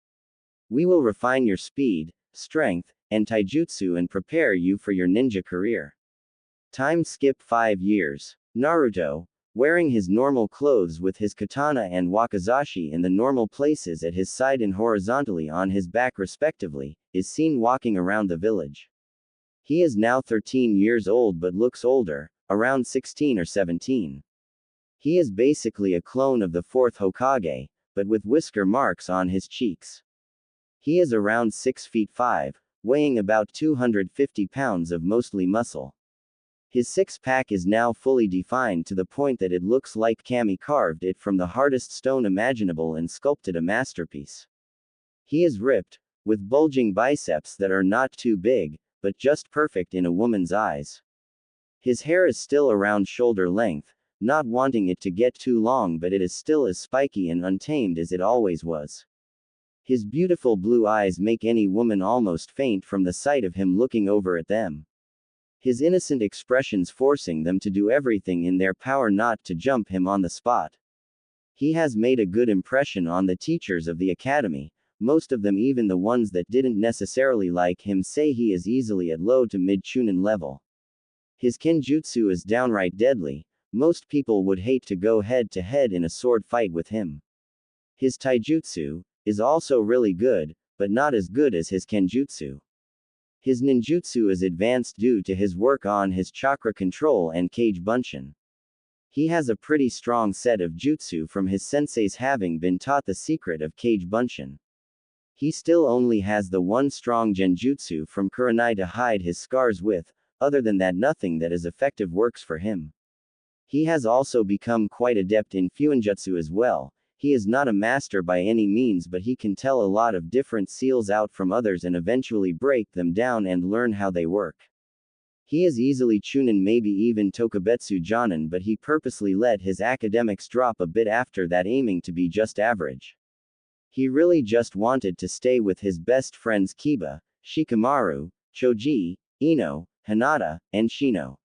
S1: We will refine your speed, strength, and taijutsu and prepare you for your ninja career. Time skip 5 years. Naruto, wearing his normal clothes with his katana and wakizashi in the normal places at his side and horizontally on his back respectively, is seen walking around the village. He is now 13 years old but looks older, around 16 or 17. He is basically a clone of the fourth Hokage, but with whisker marks on his cheeks. He is around 6 feet 5, weighing about 250 pounds of mostly muscle. His six-pack is now fully defined to the point that it looks like Kami carved it from the hardest stone imaginable and sculpted a masterpiece. He is ripped, with bulging biceps that are not too big, but just perfect in a woman's eyes. His hair is still around shoulder length, not wanting it to get too long, but it is still as spiky and untamed as it always was. His beautiful blue eyes make any woman almost faint from the sight of him looking over at them. His innocent expressions forcing them to do everything in their power not to jump him on the spot. He has made a good impression on the teachers of the academy, most of them, even the ones that didn't necessarily like him, say he is easily at low to mid chunin level. His kenjutsu is downright deadly, most people would hate to go head to head in a sword fight with him. His taijutsu is also really good, but not as good as his kenjutsu. His ninjutsu is advanced due to his work on his chakra control and kage bunshin. He has a pretty strong set of jutsu from his senseis, having been taught the secret of kage bunshin. He still only has the one strong genjutsu from kuranai to hide his scars with, other than that nothing that is effective works for him. He has also become quite adept in fuinjutsu as well. He is not a master by any means, but he can tell a lot of different seals out from others and eventually break them down and learn how they work. He is easily chunin, maybe even tokubetsu jonin, but he purposely let his academics drop a bit after that, aiming to be just average. He really just wanted to stay with his best friends Kiba, Shikamaru, Choji, Ino, Hinata, and Shino.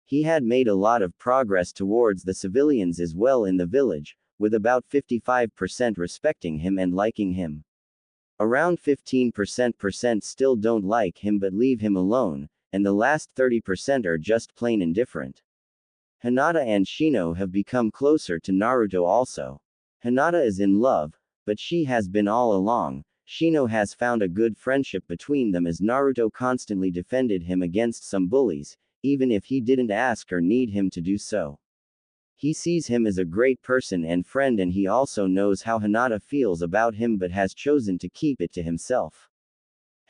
S1: He had made a lot of progress towards the civilians as well in the village, with about 55% respecting him and liking him. Around 15% still don't like him but leave him alone, and the last 30% are just plain indifferent. Hinata and Shino have become closer to Naruto also. Hinata is in love, but she has been all along. Shino has found a good friendship between them as Naruto constantly defended him against some bullies, even if he didn't ask or need him to do so. He sees him as a great person and friend, and he also knows how Hinata feels about him but has chosen to keep it to himself.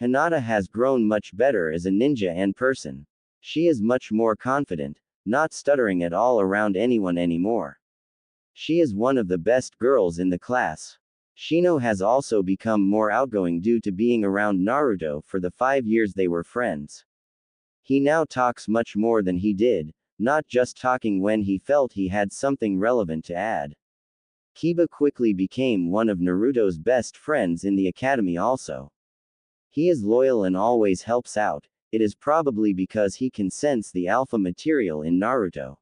S1: Hinata has grown much better as a ninja and person. She is much more confident, not stuttering at all around anyone anymore. She is one of the best girls in the class. Shino has also become more outgoing due to being around Naruto for the 5 years they were friends. He now talks much more than he did, not just talking when he felt he had something relevant to add. Kiba quickly became one of Naruto's best friends in the academy also. He is loyal and always helps out. It is probably because he can sense the alpha material in Naruto.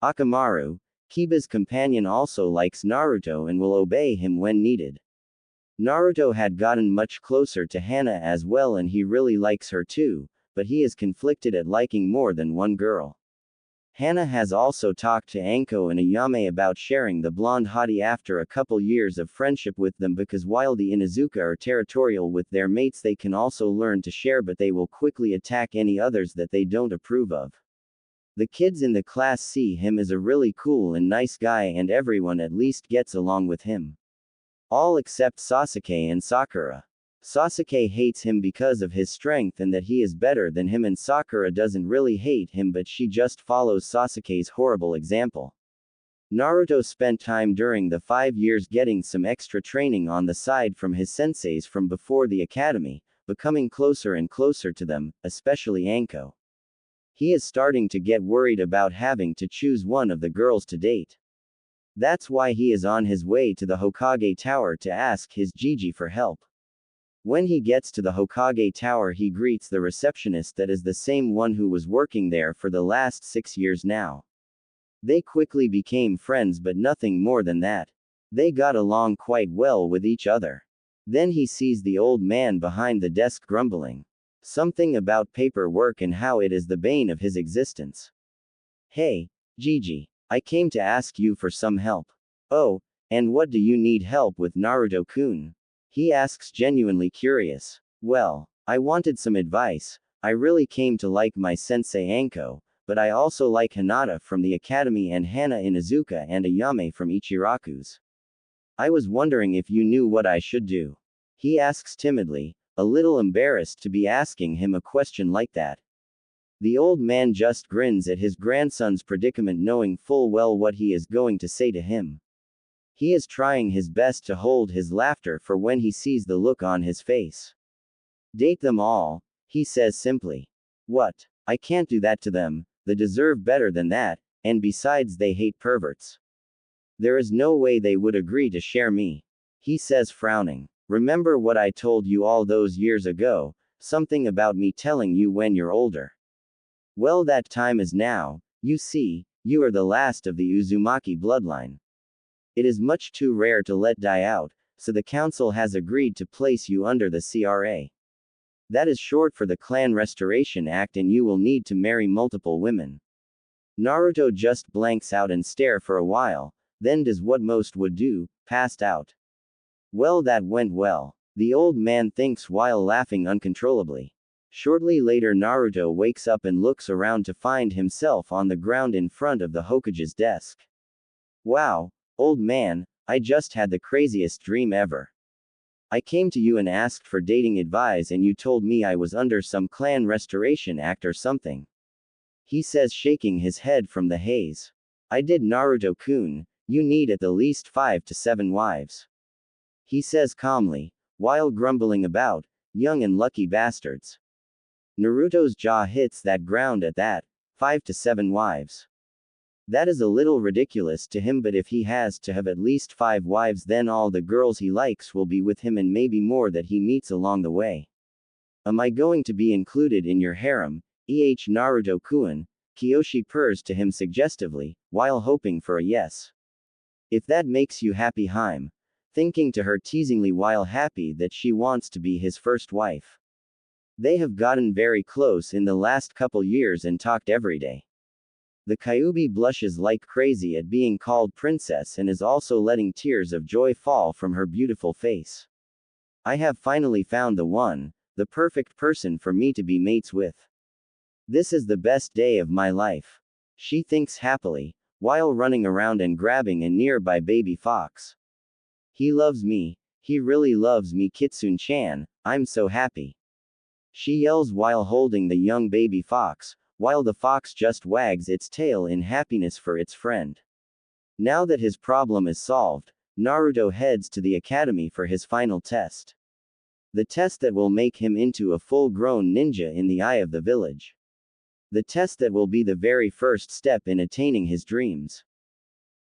S1: Akamaru, Kiba's companion, also likes Naruto and will obey him when needed. Naruto had gotten much closer to Hana as well and he really likes her too, but he is conflicted at liking more than one girl. Hana has also talked to Anko and Ayame about sharing the blonde hottie after a couple years of friendship with them, because while the Inuzuka are territorial with their mates, they can also learn to share, but they will quickly attack any others that they don't approve of. The kids in the class see him as a really cool and nice guy and everyone at least gets along with him. All except Sasuke and Sakura. Sasuke hates him because of his strength and that he is better than him, and Sakura doesn't really hate him but she just follows Sasuke's horrible example. Naruto spent time during the 5 years getting some extra training on the side from his senseis from before the academy, becoming closer and closer to them, especially Anko. He is starting to get worried about having to choose one of the girls to date. That's why he is on his way to the Hokage Tower to ask his Gigi for help. When he gets to the Hokage Tower, he greets the receptionist that is the same one who was working there for the last 6 years now. They quickly became friends, but nothing more than that. They got along quite well with each other. Then he sees the old man behind the desk grumbling something about paperwork and how it is the bane of his existence. Hey, Gigi, I came to ask you for some help. Oh, and what do you need help with, Naruto-kun? He asks, genuinely curious. Well, I wanted some advice. I really came to like my sensei Anko, but I also like Hinata from the academy and Hana Inuzuka and Ayame from Ichiraku's. I was wondering if you knew what I should do. He asks timidly, a little embarrassed to be asking him a question like that. The old man just grins at his grandson's predicament, knowing full well what he is going to say to him. He is trying his best to hold his laughter for when he sees the look on his face. Date them all, he says simply. What? I can't do that to them, they deserve better than that, and besides they hate perverts. There is no way they would agree to share me. He says, frowning. Remember what I told you all those years ago, something about me telling you when you're older. Well, that time is now. You see, you are the last of the Uzumaki bloodline. It is much too rare to let die out, so the council has agreed to place you under the CRA. That is short for the Clan Restoration Act, and you will need to marry multiple women. Naruto just blanks out and stare for a while, then does what most would do, passed out. Well, that went well, the old man thinks while laughing uncontrollably. Shortly later, Naruto wakes up and looks around to find himself on the ground in front of the Hokage's desk. Wow, old man, I just had the craziest dream ever. I came to you and asked for dating advice and you told me I was under some Clan Restoration Act or something. He says, shaking his head from the haze. I did, Naruto-kun, you need at the least 5 to 7 wives. He says calmly, while grumbling about, young and lucky bastards. Naruto's jaw hits that ground at that. 5 to 7 wives. That is a little ridiculous to him, but if he has to have at least 5 wives, then all the girls he likes will be with him and maybe more that he meets along the way. Am I going to be included in your harem, Naruto-kun? Kyoshi purrs to him suggestively, while hoping for a yes. If that makes you happy, Harem. Thinking to her teasingly while happy that she wants to be his first wife. They have gotten very close in the last couple years and talked every day. The Kyuubi blushes like crazy at being called princess and is also letting tears of joy fall from her beautiful face. I have finally found the one, the perfect person for me to be mates with. This is the best day of my life. She thinks happily, while running around and grabbing a nearby baby fox. He loves me, he really loves me, Kitsune-chan, I'm so happy. She yells while holding the young baby fox, while the fox just wags its tail in happiness for its friend. Now that his problem is solved, Naruto heads to the academy for his final test. The test that will make him into a full-grown ninja in the eye of the village. The test that will be the very first step in attaining his dreams.